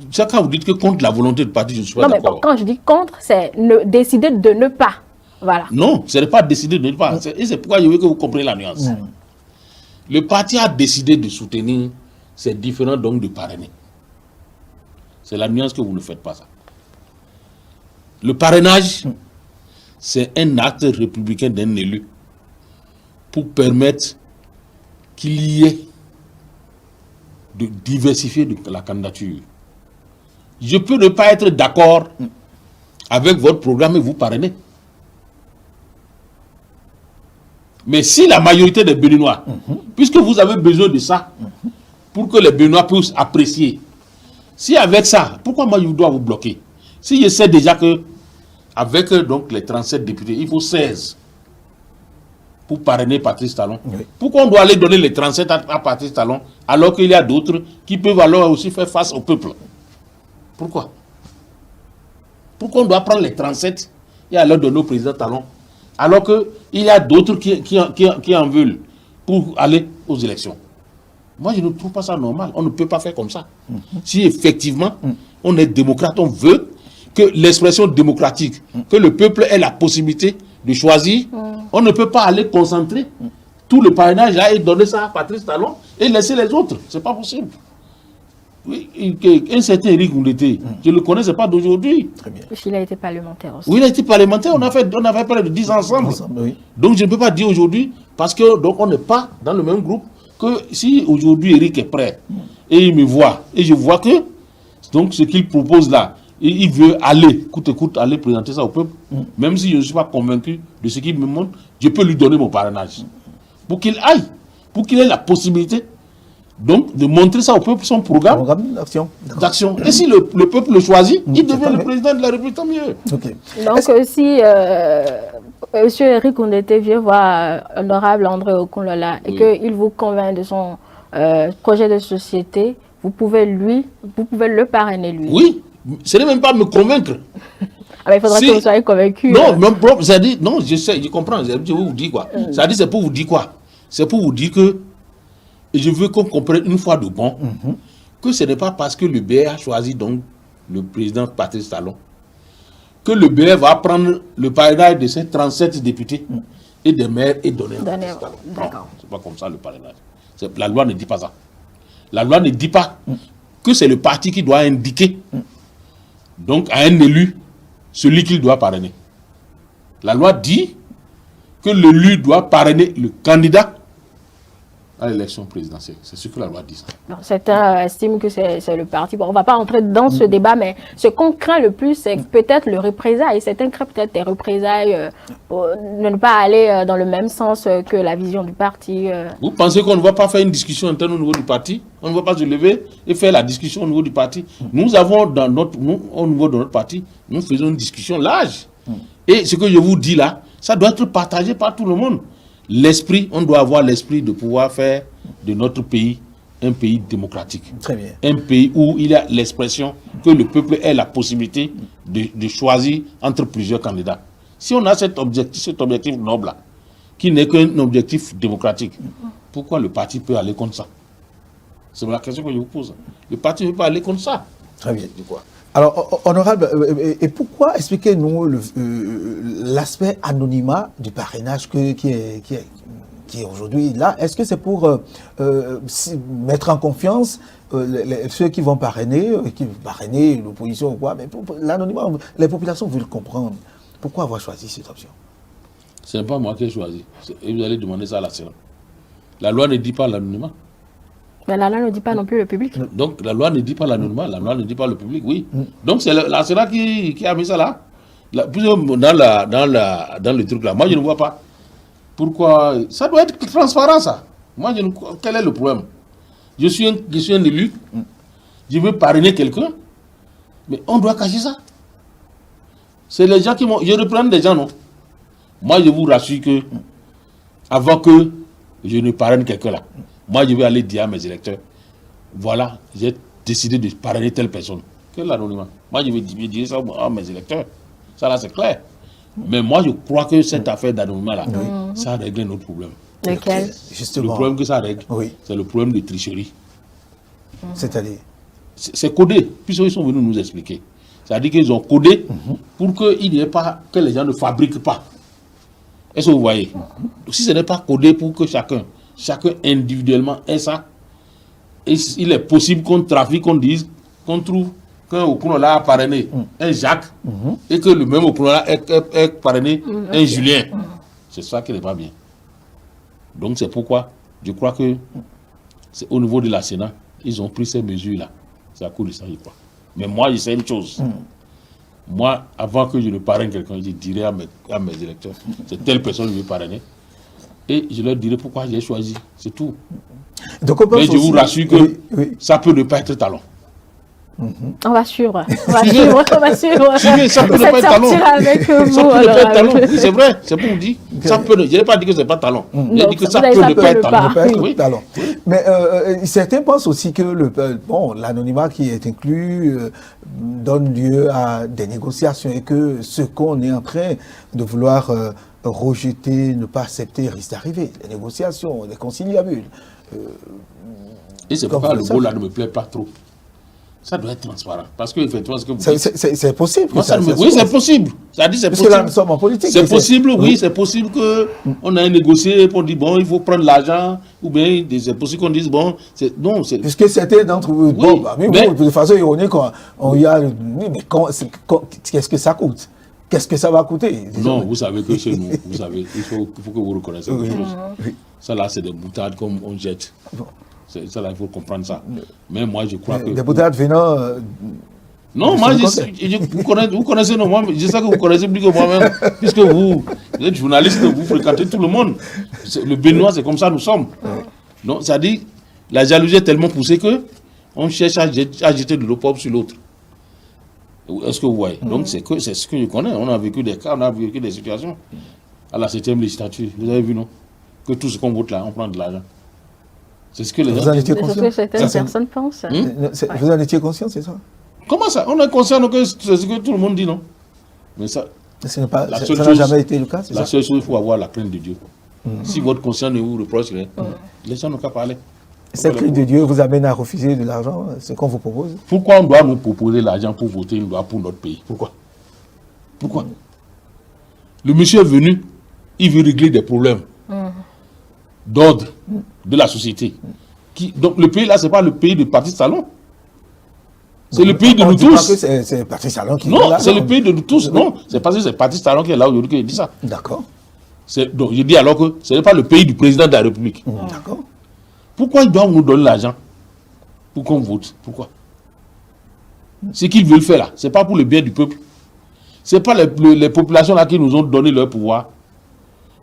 C'est quand vous dites que contre la volonté du parti, je ne suis pas Non, mais d'accord. quand je dis contre, c'est décider de ne pas. Voilà. Non, ce n'est pas décider de ne pas. Et c'est pourquoi je veux que vous compreniez la nuance. Le parti a décidé de soutenir ces différents donc de parrainer. C'est la nuance que vous ne faites pas ça. Le parrainage, c'est un acte républicain d'un élu pour permettre qu'il y ait de diversifier la candidature. Je peux ne pas être d'accord avec votre programme et vous parrainer. Mais si la majorité des Béninois, puisque vous avez besoin de ça, pour que les Béninois puissent apprécier, si avec ça, pourquoi moi je dois vous bloquer? Si je sais déjà que avec donc les 37 députés, il faut 16 pour parrainer Patrice Talon. Oui. Pourquoi on doit aller donner les 37 à Patrice Talon alors qu'il y a d'autres qui peuvent alors aussi faire face au peuple? Pourquoi? Pourquoi on doit prendre les 37 et alors donner au président Talon alors qu'il y a d'autres qui en veulent pour aller aux élections? Moi, je ne trouve pas ça normal. On ne peut pas faire comme ça. Si effectivement, on est démocrate, on veut que l'expression démocratique, que le peuple ait la possibilité de choisir, on ne peut pas aller concentrer tout le parrainage là et donner ça à Patrice Talon et laisser les autres. C'est pas possible. Oui, un certain Eric Koundété, je ne le connaissais pas d'aujourd'hui. Très bien. Il a été parlementaire aussi. Oui, il a été parlementaire, on avait près de 10 ans ensemble. Oui. Donc je ne peux pas dire aujourd'hui, parce que donc on n'est pas dans le même groupe, que si aujourd'hui Eric est prêt et il me voit, et je vois que donc ce qu'il propose là, il veut aller, coûte que coûte, aller présenter ça au peuple, même si je ne suis pas convaincu de ce qu'il me montre, je peux lui donner mon parrainage. Pour qu'il aille, pour qu'il ait la possibilité donc de montrer ça au peuple, son programme d'action. Et si le peuple le choisit, il devient le président de la République, tant mieux. Okay. Donc si M. Eric Koundété vient voir l'honorable André Okunlola et qu'il vous convainc de son projet de société, vous pouvez le parrainer lui. Oui, ce n'est même pas me convaincre. Ah, il faudra que vous soyez convaincu. Non, même propre, ça dit, non, je sais, je comprends, je vous dis quoi. Ça dit, c'est pour vous dire quoi? C'est pour vous dire que, et je veux qu'on comprenne une fois de bon, que ce n'est pas parce que le BR a choisi donc le président Patrice Talon, que le BR va prendre le parrainage de ces 37 députés et des maires et donner à Patrice Talon. Non, c'est pas comme ça le parrainage. La loi ne dit pas ça. La loi ne dit pas que c'est le parti qui doit indiquer donc à un élu celui qu'il doit parrainer. La loi dit que l'élu doit parrainer le candidat à l'élection présidentielle. C'est ce que la loi dit. Certains estiment que c'est le parti. Bon, on ne va pas entrer dans ce débat, mais ce qu'on craint le plus, c'est peut-être le représailles. Certains craignent peut-être des représailles de ne pas aller dans le même sens que la vision du parti. Vous pensez qu'on ne va pas faire une discussion interne au niveau du parti? On ne va pas se lever et faire la discussion au niveau du parti. Nous avons, au niveau de notre parti, nous faisons une discussion large. Et ce que je vous dis là, ça doit être partagé par tout le monde. L'esprit, on doit avoir l'esprit de pouvoir faire de notre pays un pays démocratique. Très bien. Un pays où il y a l'expression que le peuple ait la possibilité de choisir entre plusieurs candidats. Si on a cet objectif noble-là, qui n'est qu'un objectif démocratique, pourquoi le parti peut aller contre ça? C'est la question que je vous pose. Le parti ne peut pas aller contre ça. Très bien. Alors, honorable, et pourquoi expliquez-nous l'aspect anonymat du parrainage qui est aujourd'hui là? Est-ce que c'est pour mettre en confiance ceux qui vont parrainer l'opposition ou quoi? Mais l'anonymat, les populations veulent comprendre. Pourquoi avoir choisi cette option? Ce n'est pas moi qui ai choisi. Et vous allez demander ça à la Sénat. La loi ne dit pas l'anonymat. Mais la loi ne dit pas non plus le public. Donc la loi ne dit pas l'anonymat, la loi ne dit pas le public, oui. Donc c'est la Sénat qui a mis ça là. Dans le truc là. Moi je ne vois pas. Pourquoi? Ça doit être transparent ça. Moi quel est le problème? Je suis un élu, je veux parrainer quelqu'un, mais on doit cacher ça. C'est les gens qui m'ont. Je reprends des gens, non? Moi je vous rassure que avant que je ne parraine quelqu'un là, moi, je vais aller dire à mes électeurs, voilà, j'ai décidé de parrainer telle personne. Quel anonymat? Moi, je vais dire ça à mes électeurs. Ça, là, c'est clair. Mais moi, je crois que cette affaire d'anonymat-là, ça règle notre problème. Lequel? Justement. Le problème que ça règle, c'est le problème de tricherie. C'est-à-dire? C'est codé, puisqu'ils sont venus nous expliquer. C'est-à-dire qu'ils ont codé pour qu'il n'y ait pas, que les gens ne fabriquent pas. Est-ce que vous voyez? Si ce n'est pas codé pour que chacun individuellement ait ça, et il est possible qu'on trafique, qu'on dise, qu'on trouve qu'un Okunlola a parrainé un Jacques, et que le même Okunlola ait parrainé un Julien. C'est ça qui n'est pas bien. Donc c'est pourquoi je crois que c'est au niveau de la Sénat, ils ont pris ces mesures-là. C'est à cause de ça, je crois. Mais moi, je sais une chose. Moi, avant que je ne parraine quelqu'un, je dirais à mes électeurs, c'est telle personne que je veux parrainer. Et je leur dirai pourquoi j'ai choisi. C'est tout. Donc mais je vous rassure que ça peut ne pas être Talon. On va suivre. On va suivre. Ça peut ne pas être Talon. Avec vous, ça peut ne pas être Talon. Oui, c'est vrai. C'est pour vous dire. Ça peut, je n'ai pas dit que ce n'est pas Talon. J'ai dit que ça peut ne pas être Talon. Mais certains pensent aussi que l'anonymat qui est inclus donne lieu à des négociations et que ce qu'on est en train de vouloir rejeter, ne pas accepter, risque d'arriver. Les négociations, les conciliabules. Et c'est pourquoi le mot là ne me plaît pas trop. Ça doit être transparent. Parce que, effectivement, ce que vous C'est dites... c'est possible. Moi, oui, c'est possible. Ça dit, c'est Parce possible. que là, nous sommes en politique. C'est possible, oui, c'est possible qu'on ait négocié pour dire, bon, il faut prendre l'argent, ou bien c'est possible qu'on dise, bon, non, c'est... Puisque certains d'entre vous, bon, bah, mais mais- bon, de façon ironique, il y a, oui, mais qu'est-ce que ça coûte? Qu'est-ce que ça va coûter? Non, vous savez que chez nous, vous savez, il faut que vous reconnaissiez Oui, quelque chose. oui. Ça là, c'est des boutades comme on jette. Bon. Ça là, il faut comprendre ça. Mais moi, je crois que... Des boutades venant. Non, moi, vous connaissez, non, moi, je sais que vous connaissez plus que moi-même, puisque vous êtes journaliste, vous fréquentez tout le monde. Le Béninois, c'est comme ça, nous sommes. Donc, ça dit, la jalousie est tellement poussée que on cherche à jeter de l'eau propre sur l'autre. Est-ce que vous voyez? Donc, c'est ce que je connais. On a vécu des cas, on a vécu des situations. À la 7e législature, vous avez vu, non? Que tout ce qu'on vote là, on prend de l'argent. C'est ce que les Vous gens en étiez C'est ce conscient? que certaines personnes pensent. Vous en étiez conscient, c'est ça? Comment ça? On est conscient que c'est ce que tout le monde dit, non? Mais ça, Ça n'a La seule ça n'a chose- jamais été le cas, c'est la ça? seule chose, il faut avoir la crainte de Dieu. Si votre conscience ne vous reproche rien, les gens n'ont qu'à parler. Cette crainte de Dieu vous amène à refuser de l'argent, ce qu'on vous propose? Pourquoi on doit nous proposer l'argent pour voter une loi pour notre pays? Pourquoi? Pourquoi? Le monsieur est venu, il veut régler des problèmes d'ordre de la société. Donc le pays là, ce n'est pas le pays de Patrice Talon. C'est le pays de On nous ne dit pas tous. que c'est Patrice Talon qui est Non, là, c'est le pays de nous tous. Non, c'est parce que c'est Patrice Talon qui est là aujourd'hui qui dit ça. D'accord. Donc je dis alors que ce n'est pas le pays du président de la République. D'accord. Pourquoi ils doivent nous donner l'argent pour qu'on vote? Pourquoi? Ce qu'ils veulent faire là, ce n'est pas pour le bien du peuple. Ce n'est pas les populations là qui nous ont donné leur pouvoir.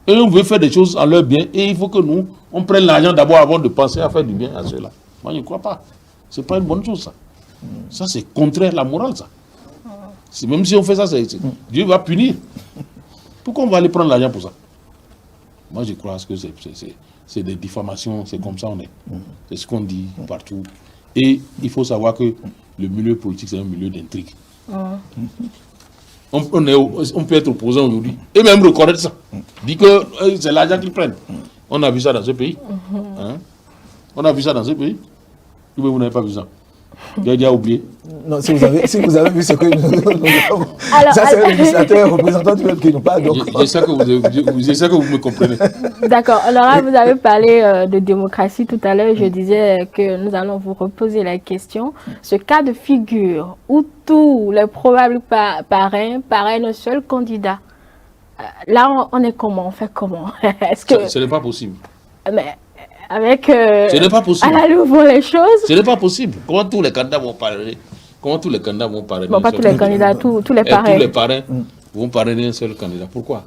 Et on veut faire des choses en leur bien. Et il faut que nous, on prenne l'argent d'abord avant de penser à faire du bien à ceux-là. Moi, je ne crois pas. Ce n'est pas une bonne chose, ça. Ça, c'est contraire à la morale, ça. Même si on fait ça, Dieu va punir. Pourquoi on va aller prendre l'argent pour ça? Moi, je crois que c'est des diffamations, c'est comme ça on est. C'est ce qu'on dit partout. Et il faut savoir que le milieu politique, c'est un milieu d'intrigue. On peut être opposant aujourd'hui et même reconnaître ça. Dire que c'est l'argent qu'ils prennent. On a vu ça dans ce pays. Hein? On a vu ça dans ce pays. Ou vous n'avez pas vu ça? Vous avez déjà oublié. Non, si vous avez vu ce que nous Alors, ça, c'est le législateur représentant du peuple qui nous parle. Donc... Je sais que vous me comprenez. D'accord. Alors, vous avez parlé de démocratie tout à l'heure. Je disais que nous allons vous reposer la question. Ce cas de figure où tous les probables parrains parrainent un seul candidat. Là, on est comment? On fait comment? Est-ce que... Ce n'est pas possible. Mais avec... Ce n'est pas possible. À la loupe les choses. Ce n'est pas possible. Comment tous les candidats vont parrainer? Comment tous les candidats vont parrainer? Bon, pas tous les candidats, tous les parrains. Tous les parrains vont parrainer un seul candidat. Pourquoi?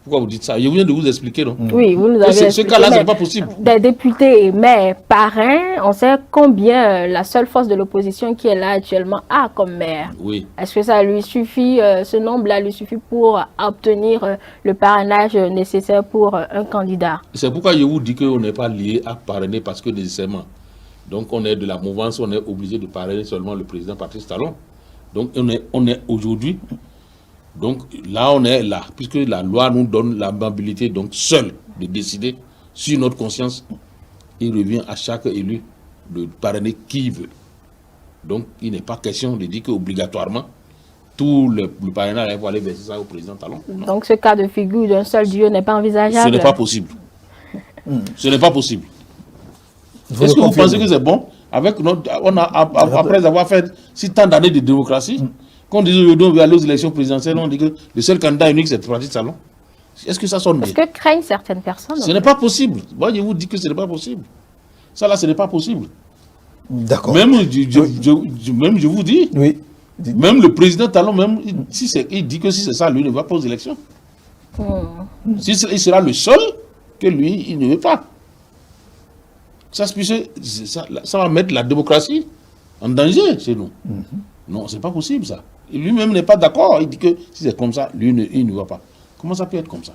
Pourquoi vous dites ça? Je viens de vous expliquer, non? Oui, vous nous avez Ce expliqué, cas-là, ce mais n'est pas possible. Des députés, mais parrains, on sait combien la seule force de l'opposition qui est là actuellement a comme maire. Oui. Est-ce que ça lui suffit, ce nombre-là lui suffit pour obtenir le parrainage nécessaire pour un candidat? C'est pourquoi je vous dis qu'on n'est pas lié à parrainer parce que nécessairement. Donc on est de la mouvance, on est obligé de parrainer seulement le président Patrice Talon. Donc on est aujourd'hui. Donc là, on est là, puisque la loi nous donne la mobilité, donc seul, de décider sur notre conscience. Il revient à chaque élu de parrainer qui il veut. Donc il n'est pas question de dire qu'obligatoirement, tout le parrainage va aller verser ça au président Talon. Non. Donc ce cas de figure d'un seul dieu n'est pas envisageable? Ce n'est pas possible. Ce n'est pas possible. Est-ce que vous pensez que c'est bon avec après avoir fait si tant d'années de démocratie, quand on dit aujourd'hui on veut aller aux élections présidentielles, on dit que le seul candidat unique c'est Patrice Talon. Est-ce que ça sonne bien? Est-ce que craignent certaines personnes? Ce n'est pas possible. Moi je vous dis que ce n'est pas possible. Ça là ce n'est pas possible. D'accord. Même je vous dis, oui. Même le président Talon, même il dit que si c'est ça, lui ne va pas aux élections. Si il sera le seul que lui, il ne veut pas. Ça va mettre la démocratie en danger chez nous. Non, c'est pas possible ça. Lui-même n'est pas d'accord. Il dit que si c'est comme ça, lui, il ne va pas. Comment ça peut être comme ça?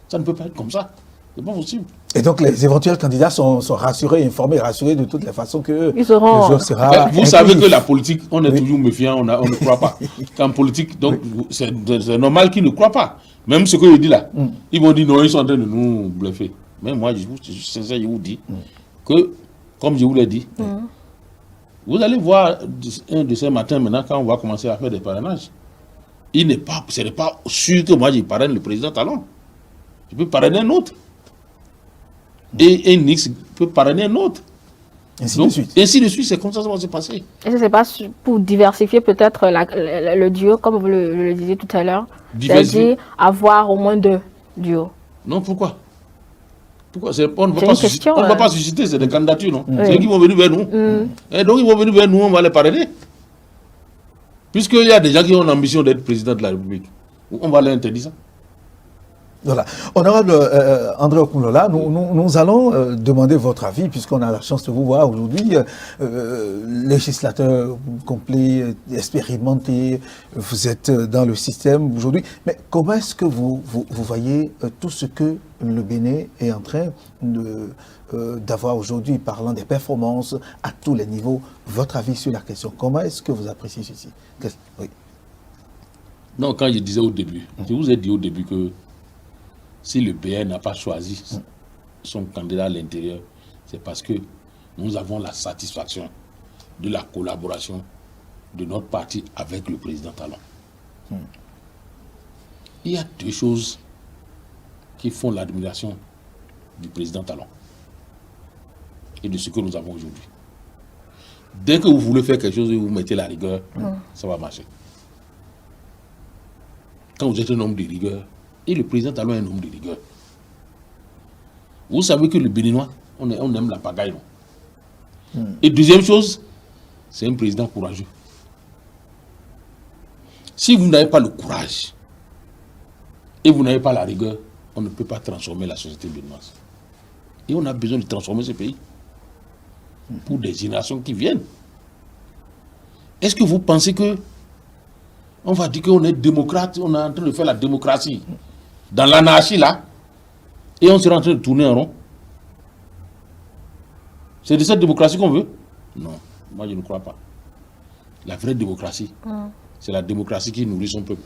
Ça ne peut pas être comme ça. C'est pas possible. Et donc les éventuels candidats sont rassurés, informés, rassurés de toutes les façons que ils seront... le jour sera... Vous savez que la politique, on est toujours méfiant, on ne croit pas. En politique, donc c'est normal qu'ils ne croient pas. Même ce que je dis là, ils vont dire non, ils sont en train de nous bluffer. Mais moi, je vous dis que, comme je vous l'ai dit, Vous allez voir un de ces matins maintenant quand on va commencer à faire des parrainages. Ce n'est pas sûr que moi je parraine le président Talon. Je peux parrainer un autre. Et un X peut parrainer un autre. Ainsi Donc, de suite. ainsi de suite, c'est comme ça que ça va se passer. Et ça, c'est pas pour diversifier peut-être le duo, comme vous le disiez tout à l'heure. Diversifier. C'est-à-dire avoir au moins 2 duos. Non, pourquoi? Pourquoi? On ne C'est une question, va pas susciter, c'est des candidatures, non? Oui. C'est eux qui vont venir vers nous. Et donc, ils vont venir vers nous, on va les parrainer. Puisqu'il y a des gens qui ont l'ambition d'être président de la République. On va leur interdire ça. Voilà. Honorable André Okunlola, nous allons demander votre avis, puisqu'on a la chance de vous voir aujourd'hui, législateur complet, expérimenté, vous êtes dans le système aujourd'hui. Mais comment est-ce que vous voyez tout ce que le Bénin est en train d'avoir aujourd'hui, parlant des performances à tous les niveaux? Votre avis sur la question, comment est-ce que vous appréciez ceci? Oui. Non, quand je disais au début, je vous ai dit au début que si le BN n'a pas choisi son candidat à l'intérieur, c'est parce que nous avons la satisfaction de la collaboration de notre parti avec le président Talon. Il y a 2 choses qui font l'admiration du président Talon et de ce que nous avons aujourd'hui. Dès que vous voulez faire quelque chose et vous mettez la rigueur, ça va marcher. Quand vous êtes un homme de rigueur, et le président Talon est un homme de rigueur. Vous savez que le Béninois, on aime la pagaille. Et deuxième chose, c'est un président courageux. Si vous n'avez pas le courage et vous n'avez pas la rigueur, on ne peut pas transformer la société béninoise. Et on a besoin de transformer ce pays pour des générations qui viennent. Est-ce que vous pensez que on va dire qu'on est démocrate, on est en train de faire la démocratie dans l'anarchie là, et on sera en train de tourner en rond? C'est de cette démocratie qu'on veut? Non, moi je ne crois pas. La vraie démocratie, c'est la démocratie qui nourrit son peuple.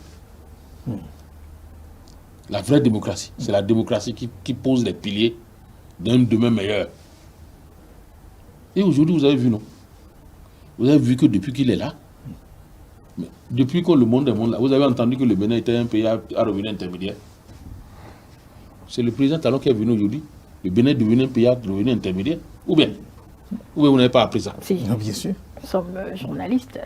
La vraie démocratie, c'est la démocratie qui pose les piliers d'un demain meilleur. Et aujourd'hui, vous avez vu, non? Vous avez vu que depuis qu'il est là, mais depuis que le monde est là, vous avez entendu que le Bénin était un pays à revenu intermédiaire. C'est le président Talon qui est venu aujourd'hui. Le Bénin est devenu un pays à revenu intermédiaire. Ou bien vous n'avez pas appris ça? Si. Non, bien sûr. Nous sommes journalistes.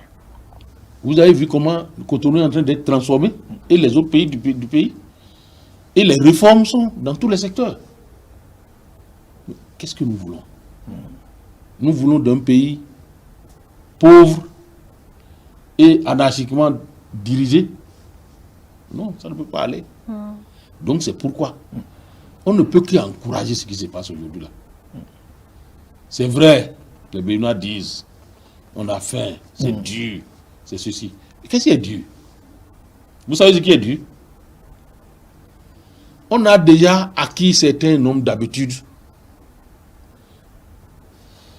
Vous avez vu comment le Cotonou est en train d'être transformé et les autres pays du pays. Et les réformes sont dans tous les secteurs. Qu'est-ce que nous voulons? Nous voulons d'un pays pauvre et anarchiquement dirigé? Non, ça ne peut pas aller. Donc c'est pourquoi on ne peut qu'encourager ce qui se passe aujourd'hui là. C'est vrai, les Béninois disent, on a faim, c'est dur, c'est ceci. Qu'est-ce qui est dur? Vous savez ce qui est dur? On a déjà acquis certains nombres d'habitudes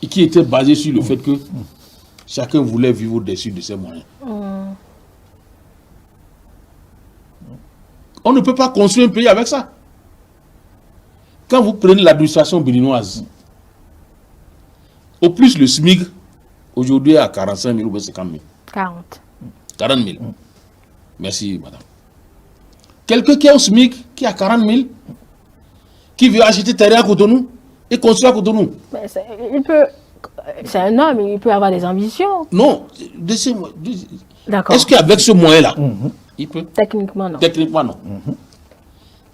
et qui étaient basées sur le fait que chacun voulait vivre au-dessus de ses moyens. On ne peut pas construire un pays avec ça. Quand vous prenez l'administration béninoise, au plus le SMIC, aujourd'hui est à 45 000 ou 50 000. 40. 40 000. Merci, madame. Quelqu'un qui est au SMIC, qui a 40 000, qui veut acheter terrain à Cotonou et construire à Cotonou. C'est un homme, il peut avoir des ambitions. Non, D'accord. est-ce qu'avec ce moyen-là, il peut? Techniquement, non. Techniquement, non.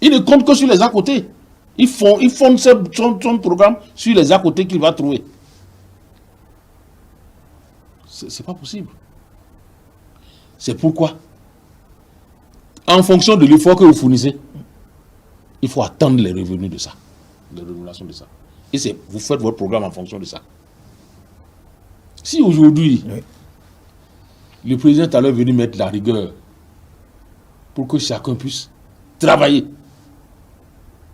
Il ne compte que sur les à côté. Il fonde son programme sur les à côté qu'il va trouver. C'est pas possible. C'est pourquoi, en fonction de l'effort que vous fournissez, il faut attendre les revenus de ça, les rémunérations de ça. Et vous faites votre programme en fonction de ça. Si aujourd'hui, le président allait venir mettre la rigueur pour que chacun puisse travailler,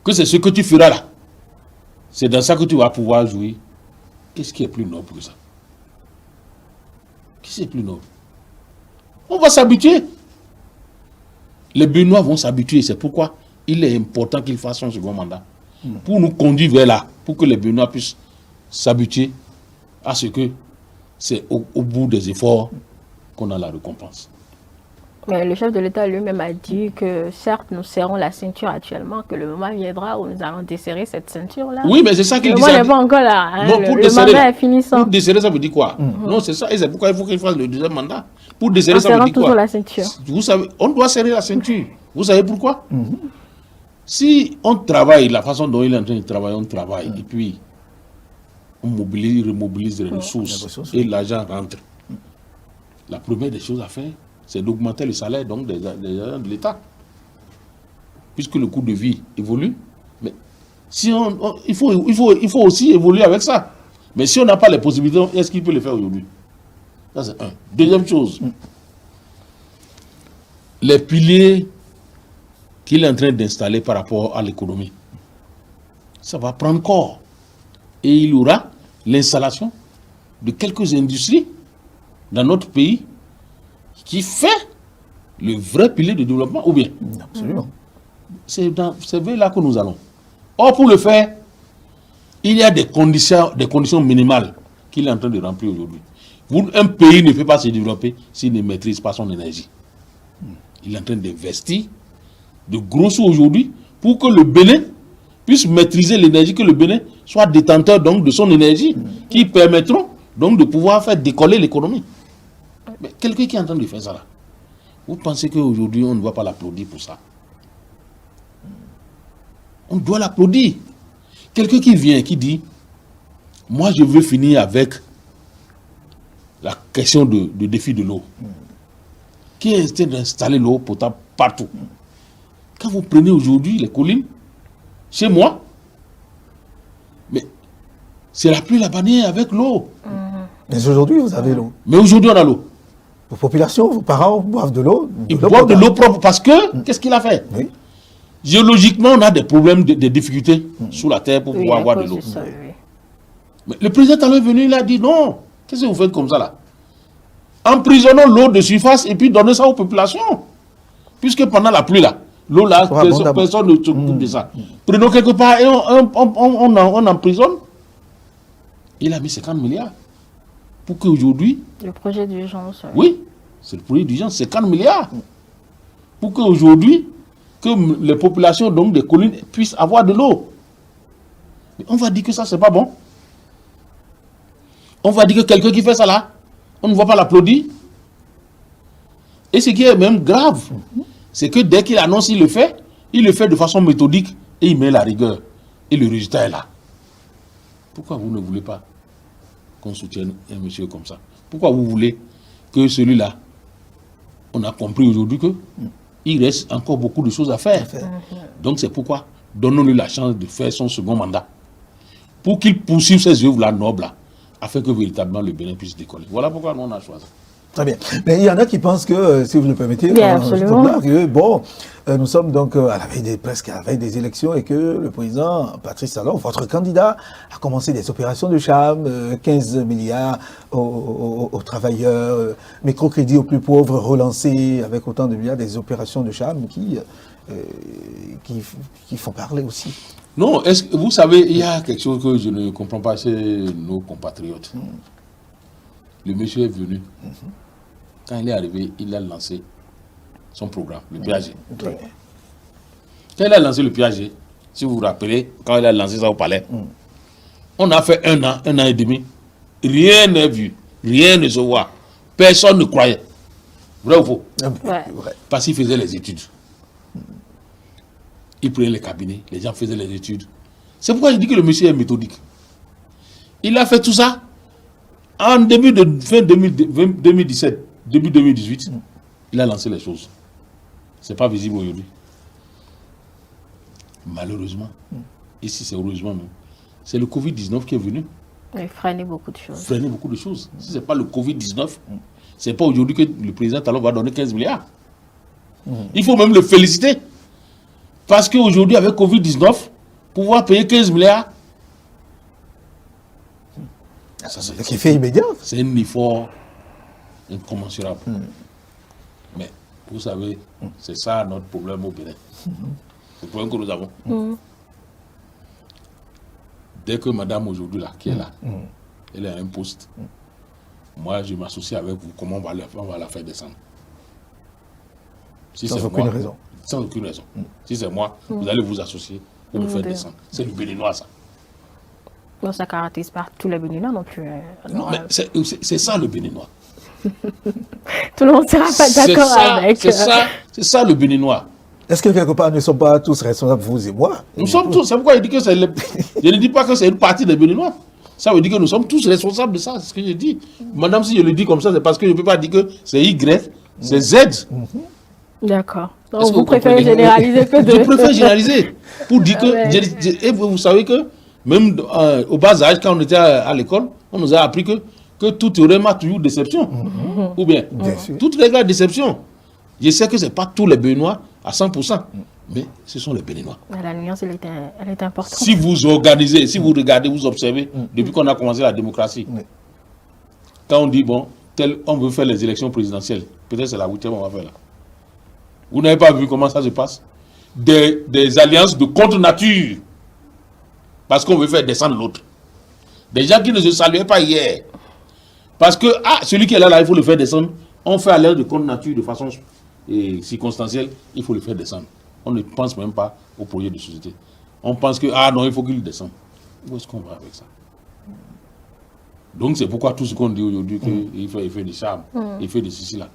que c'est ce que tu feras là, c'est dans ça que tu vas pouvoir jouer, qu'est-ce qui est plus noble que ça? Qu'est-ce qui est plus noble? On va s'habituer. Les Béninois vont s'habituer. C'est pourquoi il est important qu'il fasse son second mandat. Pour nous conduire vers là. Pour que les Béninois puissent s'habituer à ce que c'est au bout des efforts qu'on a la récompense. Mais le chef de l'État lui-même a dit que certes, nous serrons la ceinture actuellement, que le moment viendra où nous allons desserrer cette ceinture-là. Oui, mais c'est ça qu'il Le dit. moment n'est pas encore là. Hein. Non, Le mandat est finissant. Pour desserrer, ça veut dire quoi? Non, c'est ça. Et c'est pourquoi il faut qu'il fasse le deuxième mandat. Pour desserrer, ça veut dire toujours quoi? La ceinture. Vous savez, on doit serrer la ceinture. Vous savez pourquoi? Si on travaille, la façon dont il est en train de travailler, on travaille. Et puis, on remobilise les ressources et l'argent rentre. La première des choses à faire, c'est d'augmenter le salaire donc, des agents de l'État. Puisque le coût de vie évolue, mais si il faut aussi évoluer avec ça. Mais si on n'a pas les possibilités, est-ce qu'il peut le faire aujourd'hui? Ça, c'est un. Deuxième chose, les piliers qu'il est en train d'installer par rapport à l'économie, ça va prendre corps. Et il y aura l'installation de quelques industries dans notre pays qui fait le vrai pilier de développement, ou bien? Absolument. C'est vers là que nous allons. Or, pour le faire, il y a des conditions minimales qu'il est en train de remplir aujourd'hui. Un pays ne peut pas se développer s'il ne maîtrise pas son énergie. Il est en train d'investir de gros sous aujourd'hui pour que le Bénin puisse maîtriser l'énergie, que le Bénin soit détenteur donc de son énergie, qui permettront donc de pouvoir faire décoller l'économie. Mais quelqu'un qui est en train de faire ça là, vous pensez qu'aujourd'hui on ne va pas l'applaudir pour ça? On doit l'applaudir. Quelqu'un qui vient, qui dit, moi je veux finir avec la question de défi de l'eau. Qui est en train d'installer l'eau potable partout. Quand vous prenez aujourd'hui les collines, chez moi, mais c'est la pluie, la bannière avec l'eau. Mais aujourd'hui, vous avez l'eau. Mais aujourd'hui, on a l'eau. Vos populations, vos parents boivent de l'eau. Ils boivent de l'eau propre parce que, qu'est-ce qu'il a fait? Oui. Géologiquement, on a des problèmes, des difficultés sous la terre pour pouvoir avoir de l'eau. Mais le président Talon est venu, il a dit non, qu'est-ce que vous faites comme ça là? Emprisonnons l'eau de surface et puis donnez ça aux populations. Puisque pendant la pluie là, l'eau là, personne ne s'occupe de ça. Prenons quelque part et on emprisonne. Il a mis 50 milliards. Pour qu'aujourd'hui... Le projet d'urgence. Oui, c'est le projet d'urgence, 50 milliards. Pour qu'aujourd'hui, que les populations donc, des collines puissent avoir de l'eau. Mais on va dire que ça, c'est pas bon. On va dire que quelqu'un qui fait ça là, on ne va pas l'applaudir. Et ce qui est même grave, c'est que dès qu'il annonce, il le fait de façon méthodique et il met la rigueur. Et le résultat est là. Pourquoi vous ne voulez pas qu'on soutienne un monsieur comme ça? Pourquoi vous voulez que celui-là, on a compris aujourd'hui qu'il reste encore beaucoup de choses à faire. Donc c'est pourquoi donnons-lui la chance de faire son second mandat. Pour qu'il poursuive ses œuvres-là nobles, afin que véritablement le Bénin puisse décoller. Voilà pourquoi nous on a choisi. Très bien. Mais il y en a qui pensent que, si vous le permettez, que, bon, nous sommes donc à la veille presque à la veille des élections et que le président Patrice Talon, votre candidat, a commencé des opérations de charme, 15 milliards aux travailleurs, microcrédit aux plus pauvres relancés avec autant de milliards, des opérations de charme qui font parler aussi. Non, vous savez, il y a quelque chose que je ne comprends pas chez nos compatriotes. Le monsieur est venu. Quand il est arrivé, il a lancé son programme, le PAG. Quand il a lancé le PAG, si vous vous rappelez, quand il a lancé ça au palais, on a fait un an et demi. Rien n'est vu, rien ne se voit. Personne ne croyait. Vrai ou faux? Ouais. Parce qu'il faisait les études. Il prenait les cabinets, les gens faisaient les études. C'est pourquoi je dis que le monsieur est méthodique. Il a fait tout ça en début de fin 2017, début 2018. Il a lancé les choses. Ce n'est pas visible aujourd'hui. Malheureusement, et si c'est heureusement même, c'est le Covid-19 qui est venu. Il freinait beaucoup de choses. Freiner beaucoup de choses. Si ce n'est pas le Covid-19, ce n'est pas aujourd'hui que le président Talon va donner 15 milliards. Il faut même le féliciter. Parce qu'aujourd'hui, avec Covid-19, pouvoir payer 15 milliards, c'est fait immédiat. C'est un effort incommensurable. Mais vous savez, c'est ça notre problème au Bénin. C'est le problème que nous avons. Dès que madame aujourd'hui, là, qui est là, elle a un poste, moi je m'associe avec vous, comment on va la faire descendre. Si sans aucune raison. Sans aucune raison. Si c'est moi, vous allez vous associer pour me faire descendre. C'est le Béninois, ça. Non, ça ne caractérise pas tous les Béninois non plus. Non, mais c'est ça le Béninois. Tout le monde ne sera pas d'accord avec. C'est ça le Béninois. Est-ce que quelque part, nous ne sommes pas tous responsables, vous et moi? Nous sommes tous. C'est pourquoi je dis que c'est. Je ne dis pas que c'est une partie des Béninois. Ça veut dire que nous sommes tous responsables de ça. C'est ce que je dis. Madame, si je le dis comme ça, c'est parce que je ne peux pas dire que c'est Y, c'est Z. D'accord. Donc vous préférez généraliser que de. Je préfère généraliser. Pour dire que. Et vous savez que, même au bas âge, quand on était à l'école, on nous a appris que tout théorème a toujours déception. Ou bien, toute règle a déception. Je sais que ce n'est pas tous les Béninois à 100%, mais ce sont les Béninois. La nuance, elle est importante. Si vous organisez, si vous regardez, vous observez, depuis qu'on a commencé la démocratie, quand on dit, bon, on veut faire les élections présidentielles, peut-être c'est la 8e on va faire là. Vous n'avez pas vu comment ça se passe? Des alliances de contre-nature, parce qu'on veut faire descendre l'autre. Des gens qui ne se saluaient pas hier. Parce que, celui qui est là, il faut le faire descendre. On fait alliance de contre-nature de façon circonstancielle, il faut le faire descendre. On ne pense même pas au projet de société. On pense que, non, il faut qu'il descende. Où est-ce qu'on va avec ça? Donc c'est pourquoi tout ce qu'on dit aujourd'hui, qu'il fait des charmes, il fait des ceci là,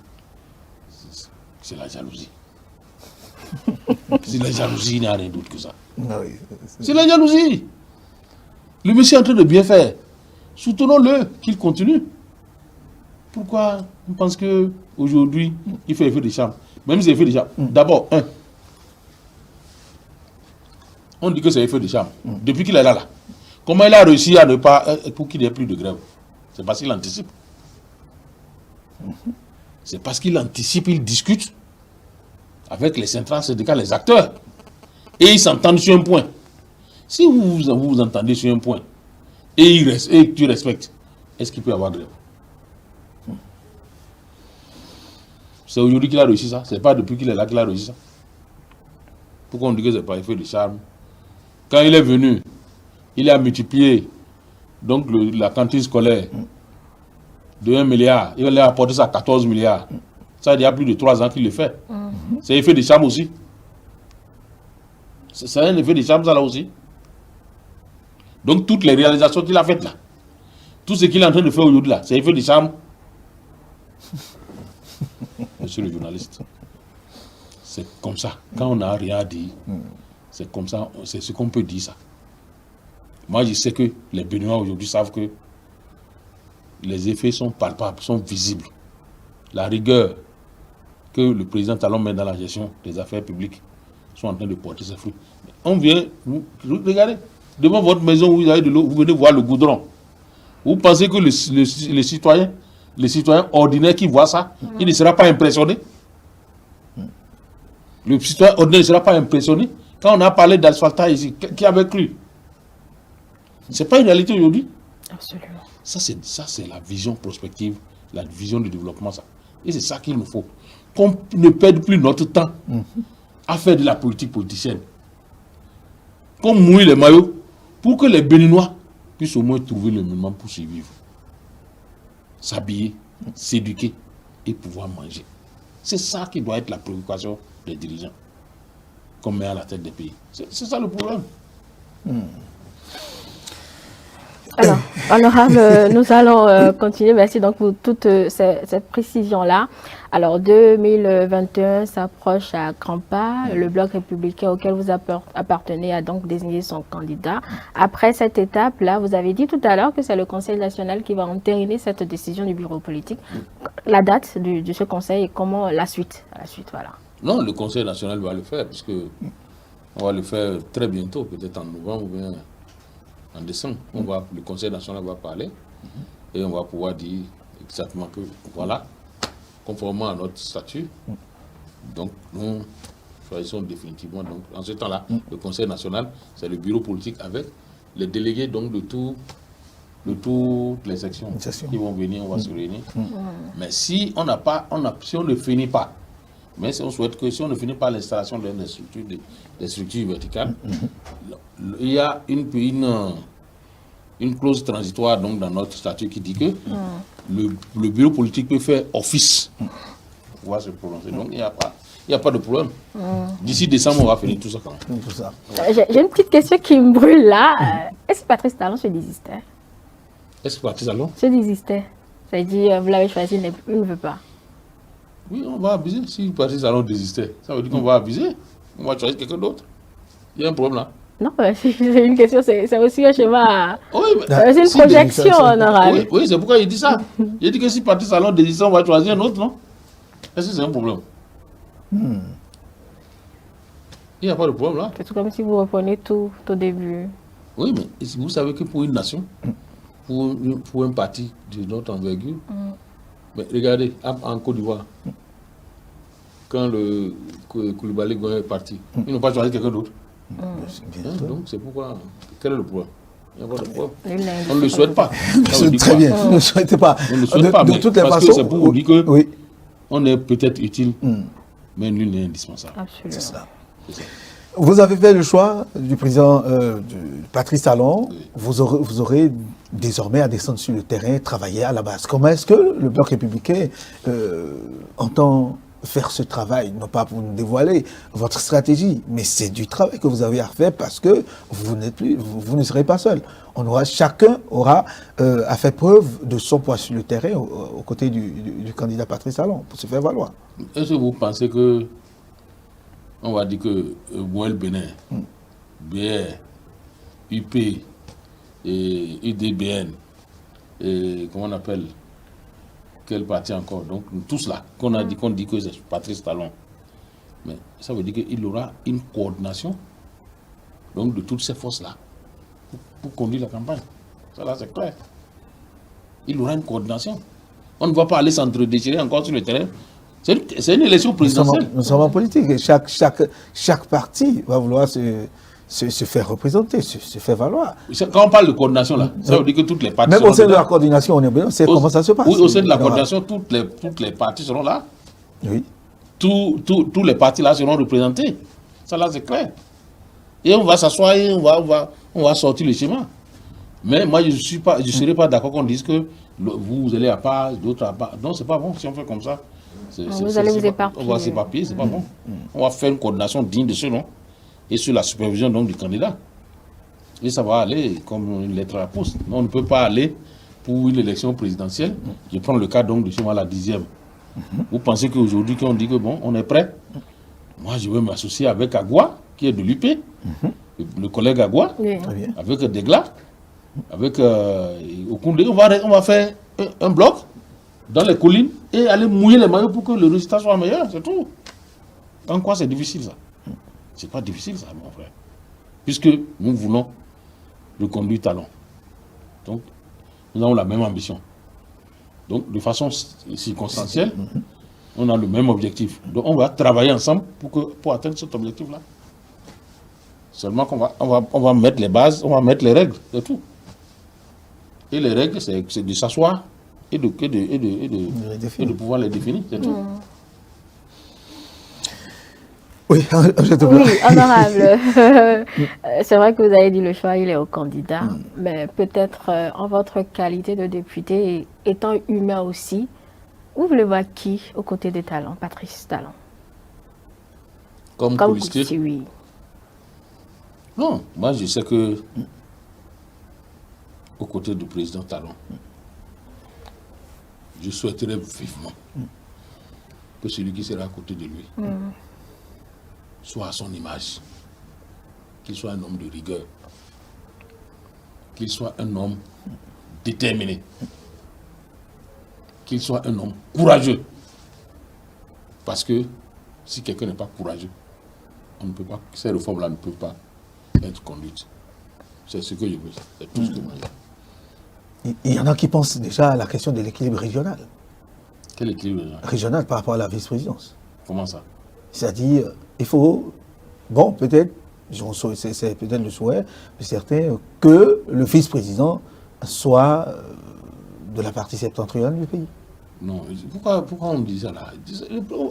c'est la jalousie. C'est la jalousie, il n'y a rien d'autre que ça. C'est la jalousie. Le monsieur est en train de bien faire. Soutenons-le, qu'il continue. Pourquoi on pense qu'aujourd'hui, il fait effet de charme? Même si c'est effet de charme. D'abord, on dit que c'est effet de charme. Depuis qu'il est là, comment il a réussi à ne pas, pour qu'il n'y ait plus de grève? C'est parce qu'il anticipe. C'est parce qu'il anticipe, il discute avec les centrales syndicales, les acteurs. Et ils s'entendent sur un point. Si vous vous entendez sur un point, et tu respectes, est-ce qu'il peut y avoir grève? C'est aujourd'hui qu'il a réussi ça. C'est pas depuis qu'il est là qu'il a réussi ça. Pourquoi on dit que c'est pas effet de charme? Quand il est venu, il a multiplié donc la cantine scolaire de 1 milliard. Il a apporté ça à 14 milliards. Ça, il y a plus de 3 ans qu'il le fait. C'est effet de charme aussi. C'est un effet de charme, ça là aussi. Donc toutes les réalisations qu'il a faites là, tout ce qu'il est en train de faire aujourd'hui là, c'est effet de charme. Monsieur le journaliste, c'est comme ça. Quand on n'a rien à dire, c'est comme ça, c'est ce qu'on peut dire ça. Moi, je sais que les Béninois aujourd'hui savent que les effets sont palpables, sont visibles. La rigueur que le président Talon met dans la gestion des affaires publiques sont en train de porter ses fruits. On vient, regardez, devant votre maison où vous avez de l'eau, vous venez voir le goudron. Vous pensez que les citoyens ordinaires qui voient ça, il ne sera pas impressionné? Le citoyen ordinaire ne sera pas impressionné? Quand on a parlé d'asphaltage ici, qui avait cru? Ce n'est pas une réalité aujourd'hui. Absolument. Ça, c'est la vision prospective, la vision du développement. Ça. Et c'est ça qu'il nous faut. Qu'on ne perde plus notre temps à faire de la politique politicienne. Qu'on mouille les maillots pour que les Béninois puissent au moins trouver le moment pour survivre. S'habiller, s'éduquer et pouvoir manger. C'est ça qui doit être la préoccupation des dirigeants qu'on met à la tête des pays. C'est ça le problème. Alors, honorable, nous allons continuer. Merci donc pour toute cette précision-là. Alors, 2021 s'approche à grands pas. Le Bloc républicain auquel vous appartenez a donc désigné son candidat. Après cette étape-là, vous avez dit tout à l'heure que c'est le Conseil national qui va entériner cette décision du bureau politique. La date de ce conseil et comment la suite, voilà. Non, le Conseil national va le faire, puisque on va le faire très bientôt, peut-être en novembre ou bien en décembre. Le Conseil national va parler et on va pouvoir dire exactement que voilà, conformément à notre statut, donc nous choisissons définitivement. Donc, en ce temps-là, le Conseil national, c'est le bureau politique avec les délégués donc, de toutes les sections qui vont venir, on va se réunir. Mais si on ne finit pas, mais si on souhaite que si on ne finit pas l'installation des structures verticales, il y a une clause transitoire donc, dans notre statut qui dit que le bureau politique peut faire office. Pouvoir se prononcer. Donc, il n'y a pas de problème. D'ici décembre, on va finir tout ça quand même. Tout ça. J'ai une petite question qui me brûle là. Est-ce que Patrice Talon se désistait? Est-ce que Patrice Talon? Se désistait. Ça veut dire, vous l'avez choisi, il ne veut pas. Oui, on va abuser. Si Patrice Talon désistait, ça veut dire qu'on va abuser. On va choisir quelqu'un d'autre. Il y a un problème là. Non, c'est une question, c'est aussi un schéma. Oui, c'est une si, projection, honorable. oui, c'est pourquoi il dit ça. Il dit que si Patrice Talon désiste, on va choisir un autre, non? Est-ce que c'est un problème? Il n'y a pas de problème là. C'est tout comme si vous reprenez tout au début. Oui, mais vous savez que pour une nation, pour un parti de notre envergure, mais regardez, en Côte d'Ivoire, quand le Koulibaly est parti, ils n'ont pas choisi quelqu'un d'autre. Donc c'est pourquoi, quel est le problème? Il n'y a pas de problème. On ne le souhaite pas. Très bien, ne le souhaitez pas. On ne le souhaite pas, De mais toutes les parce façons, que c'est pour vous dire que oui, on est peut-être utile, mais nul n'est indispensable. Absolument. c'est ça. C'est ça. Vous avez fait le choix du président Patrice Talon. Oui. Vous aurez désormais à descendre sur le terrain, travailler à la base. Comment est-ce que le Bloc républicain entend faire ce travail? Non pas pour nous dévoiler votre stratégie, mais c'est du travail que vous avez à faire parce que vous ne serez pas seul. Chacun aura à faire preuve de son poids sur le terrain aux côtés du candidat Patrice Talon pour se faire valoir. Est-ce que vous pensez que, on va dire que Boel Bénin, BR, UP, et UDBN, et comment on appelle, quel parti encore, donc tous là, qu'on dit que c'est Patrice Talon, mais ça veut dire qu'il aura une coordination donc de toutes ces forces-là pour conduire la campagne. Ça là, c'est clair. Il aura une coordination. On ne va pas aller s'entre-déchirer encore sur le terrain. C'est une élection présidentielle. Nous sommes en politique et chaque parti va vouloir se faire représenter, se faire valoir. Quand on parle de coordination, là, ça veut dire que toutes les parties Même seront au sein de dedans. la coordination, on est bien, c'est comment ça se passe. Oui, au sein de la coordination, toutes les parties seront là. Oui. Tous les partis là seront représentés. Ça là, c'est clair. Et on va s'asseoir et on va sortir le schéma. Mais moi, je ne serai pas d'accord qu'on dise que vous allez à part, d'autres à part. Non, c'est pas bon si on fait comme ça. Vous allez vous éparpiller. On va s'éparpiller, c'est pas bon. On va faire une coordination digne de ce nom et sur la supervision donc, du candidat. Et ça va aller comme une lettre à la poste. On ne peut pas aller pour une élection présidentielle. Je prends le cas donc de chez moi, la 10e. Vous pensez qu'aujourd'hui, quand on dit que bon, on est prêt, moi je vais m'associer avec Agua, qui est de l'UP, le collègue Agua, Oui. Très bien. avec Degla, avec Okoundé. On va faire un bloc dans les collines et aller mouiller les maillots pour que le résultat soit meilleur, c'est tout. En quoi c'est difficile ça? C'est pas difficile ça, mon frère. Puisque nous voulons reconduire Talon. Donc, nous avons la même ambition. Donc, de façon circonstancielle, on a le même objectif. Donc, on va travailler ensemble pour atteindre cet objectif-là. Seulement qu'on va mettre les bases, on va mettre les règles, c'est tout. Et les règles, c'est de s'asseoir et de pouvoir les définir, c'est tout. Oui, je te Oui, honorable. C'est vrai que vous avez dit le choix, il est au candidat, mais peut-être en votre qualité de député, étant humain aussi, vous voulez voir qui aux côtés des talents, Patrice Talon? Comme policier. Koulibaly, oui. Non, moi je sais que aux côtés du président Talon, je souhaiterais vivement que celui qui sera à côté de lui soit à son image, qu'il soit un homme de rigueur, qu'il soit un homme déterminé, qu'il soit un homme courageux. Parce que si quelqu'un n'est pas courageux, on ne peut pas, ces réformes-là ne peuvent pas être conduites. C'est ce que je veux, c'est tout ce que moi je veux. Il y en a qui pensent déjà à la question de l'équilibre régional. Quel équilibre là? Régional par rapport à la vice-présidence. Comment ça? C'est-à-dire, il faut, bon, peut-être, c'est peut-être le souhait de certains, que le vice-président soit de la partie septentrionale du pays. Non, pourquoi on dit ça là?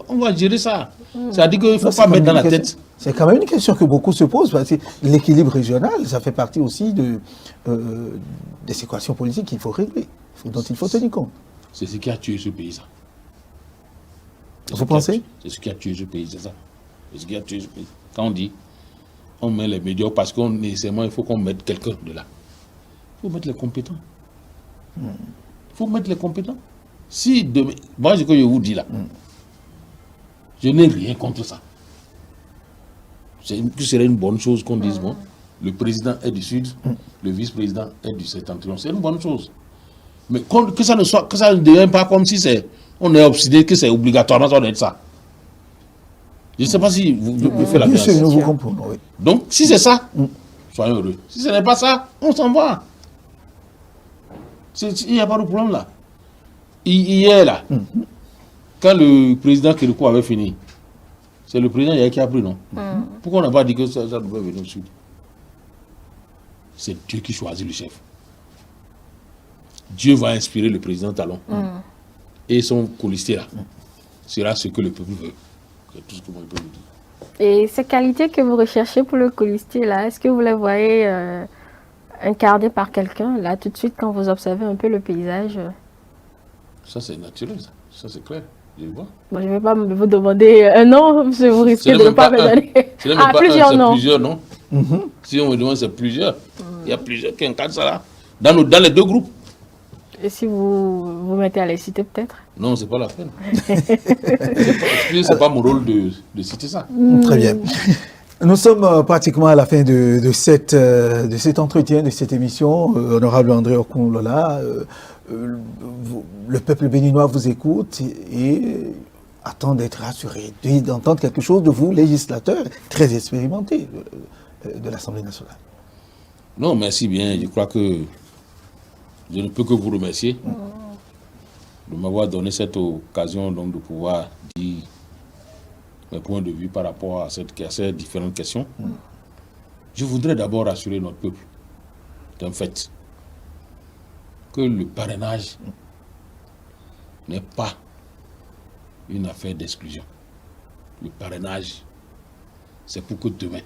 On va gérer ça. C'est-à-dire qu'il ne faut pas mettre dans la tête. C'est quand même une question que beaucoup se posent, parce que l'équilibre régional, ça fait partie aussi des équations politiques qu'il faut régler, dont il faut tenir compte. C'est ce qui a tué ce pays, ça. Vous pensez? C'est ce qui a tué ce pays, c'est ça. C'est ce qui a tué ce pays. Quand on dit, on met les médiocres parce qu'on nécessairement, il faut qu'on mette quelqu'un de là. Il faut mettre les compétents. Il faut mettre les compétents. Si demain, moi, ce que je vous dis là, je n'ai rien contre ça. Ce serait une bonne chose qu'on dise, bon, le président est du Sud, le vice-président est du Septentrion. C'est une bonne chose. Mais que ça ne devienne pas comme si on est obsédé, que c'est obligatoirement ça d'être ça. Je ne sais pas si vous faites la bien. Nous vous comprenons, oui. Donc, si c'est ça, soyez heureux. Si ce n'est pas ça, on s'en va. Il n'y a pas de problème là. Hier, là, quand le président Kérékou avait fini, c'est le président hier qui a pris, non? Pourquoi on n'a pas dit que ça devait venir au Sud? C'est Dieu qui choisit le chef. Dieu va inspirer le président Talon. Et son colistier là sera ce que le peuple veut. C'est tout ce que moi je peux vous dire. Et ces qualités que vous recherchez pour le colistier là, est-ce que vous les voyez incarnées par quelqu'un là tout de suite quand vous observez un peu le paysage? Ça c'est naturel, ça c'est clair. Je vois. Bon, je ne vais pas vous demander un nom, parce que vous risquez de ne pas me donner. Plusieurs noms. Plusieurs noms. Si on me demande, c'est plusieurs. Il y a plusieurs qui incarnent ça là. Dans les deux groupes. Et si vous mettez à les citer peut-être? Non, c'est pas la peine. C'est pas mon rôle de citer ça. Très bien. Nous sommes pratiquement à la fin de cet entretien, de cette émission. Honorable André Okun-Lola, le peuple béninois vous écoute et attend d'être rassuré, d'entendre quelque chose de vous, législateurs très expérimentés de l'Assemblée nationale. Non, merci bien. Je crois que je ne peux que vous remercier de m'avoir donné cette occasion donc, de pouvoir dire mes points de vue par rapport à ces différentes questions. Je voudrais d'abord rassurer notre peuple d'un fait, que le parrainage n'est pas une affaire d'exclusion. Le parrainage, c'est pour que demain,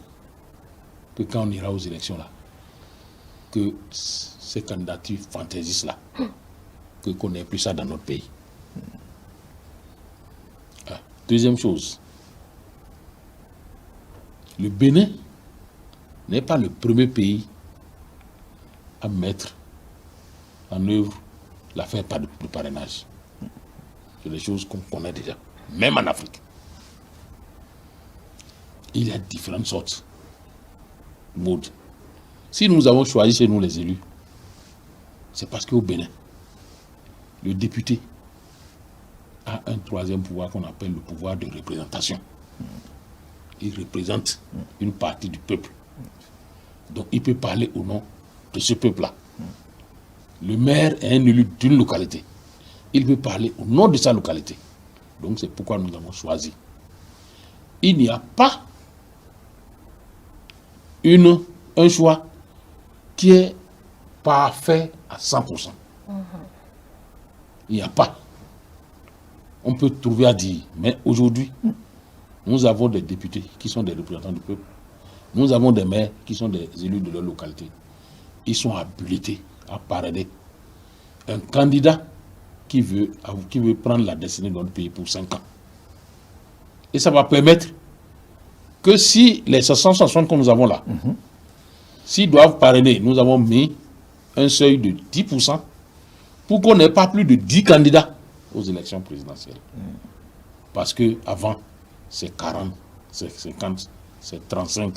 que quand on ira aux élections là, que ces candidatures fantaisistes là, qu'on n'ait plus ça dans notre pays. Deuxième chose, le Bénin n'est pas le premier pays à mettre en œuvre l'affaire de parrainage. C'est des choses qu'on connaît déjà, même en Afrique. Il y a différentes sortes de modes. Si nous avons choisi chez nous les élus, c'est parce qu'au Bénin, le député a un troisième pouvoir qu'on appelle le pouvoir de représentation. Il représente une partie du peuple. Donc il peut parler au nom de ce peuple-là. Le maire est un élu d'une localité. Il peut parler au nom de sa localité. Donc c'est pourquoi nous avons choisi. Il n'y a pas un choix qui est parfait à 100%. Il n'y a pas. On peut trouver à dire, mais aujourd'hui, nous avons des députés qui sont des représentants du peuple. Nous avons des maires qui sont des élus de leur localité. Ils sont habilités à parrainer un candidat qui veut prendre la destinée de notre pays pour 5 ans. Et ça va permettre que si les 560 que nous avons là, s'ils doivent parrainer, nous avons mis un seuil de 10% pour qu'on n'ait pas plus de 10 candidats aux élections présidentielles. Parce qu'avant, c'est 40, c'est 50, c'est 35.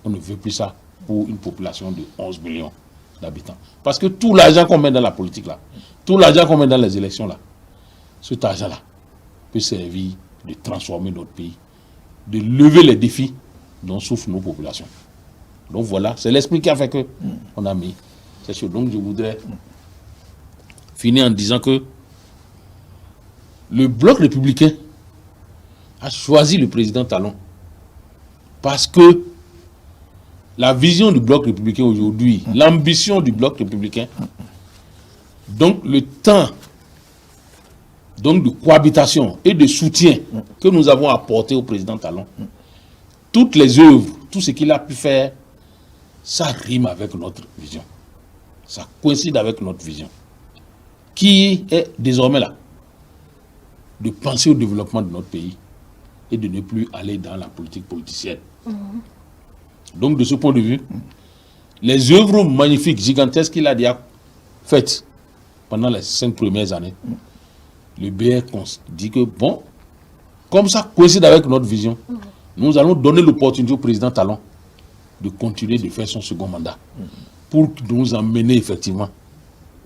On ne veut plus ça pour une population de 11 millions d'habitants. Parce que tout l'argent qu'on met dans la politique là, tout l'argent qu'on met dans les élections là, cet argent-là peut servir de transformer notre pays, de lever les défis dont souffrent nos populations. Donc voilà, c'est l'esprit qui a fait que on a mis. C'est sûr. Donc je voudrais finir en disant que le bloc républicain a choisi le président Talon parce que la vision du bloc républicain aujourd'hui, l'ambition du bloc républicain, donc le temps donc de cohabitation et de soutien que nous avons apporté au président Talon, toutes les œuvres, tout ce qu'il a pu faire, ça rime avec notre vision. Ça coïncide avec notre vision, qui est désormais là, de penser au développement de notre pays et de ne plus aller dans la politique politicienne. Donc, de ce point de vue, les œuvres magnifiques, gigantesques qu'il a déjà faites pendant les 5 premières années, le BR dit que, bon, comme ça coïncide avec notre vision, nous allons donner l'opportunité au président Talon de continuer de faire son second mandat pour nous emmener effectivement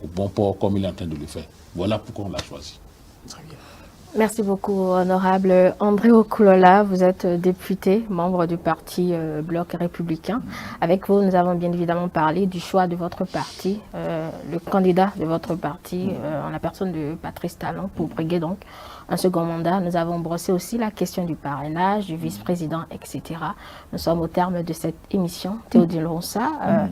au bon port comme il est en train de le faire. Voilà pourquoi on l'a choisi. Très bien. Merci beaucoup, honorable André Okulola. Vous êtes député, membre du parti Bloc républicain. Avec vous, nous avons bien évidemment parlé du choix de votre parti, le candidat de votre parti, en la personne de Patrice Talon, pour briguer donc un second mandat. Nous avons brossé aussi la question du parrainage, du vice-président, etc. Nous sommes au terme de cette émission. Théodile Ronsa,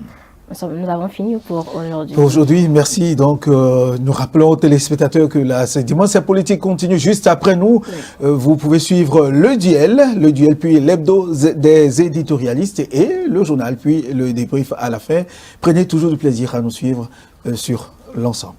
nous avons fini pour aujourd'hui. Pour aujourd'hui, merci. Donc, nous rappelons aux téléspectateurs que ce dimanche, la politique continue juste après nous. Oui. Vous pouvez suivre le duel puis l'hebdo des éditorialistes et le journal, puis le débrief à la fin. Prenez toujours du plaisir à nous suivre sur l'ensemble.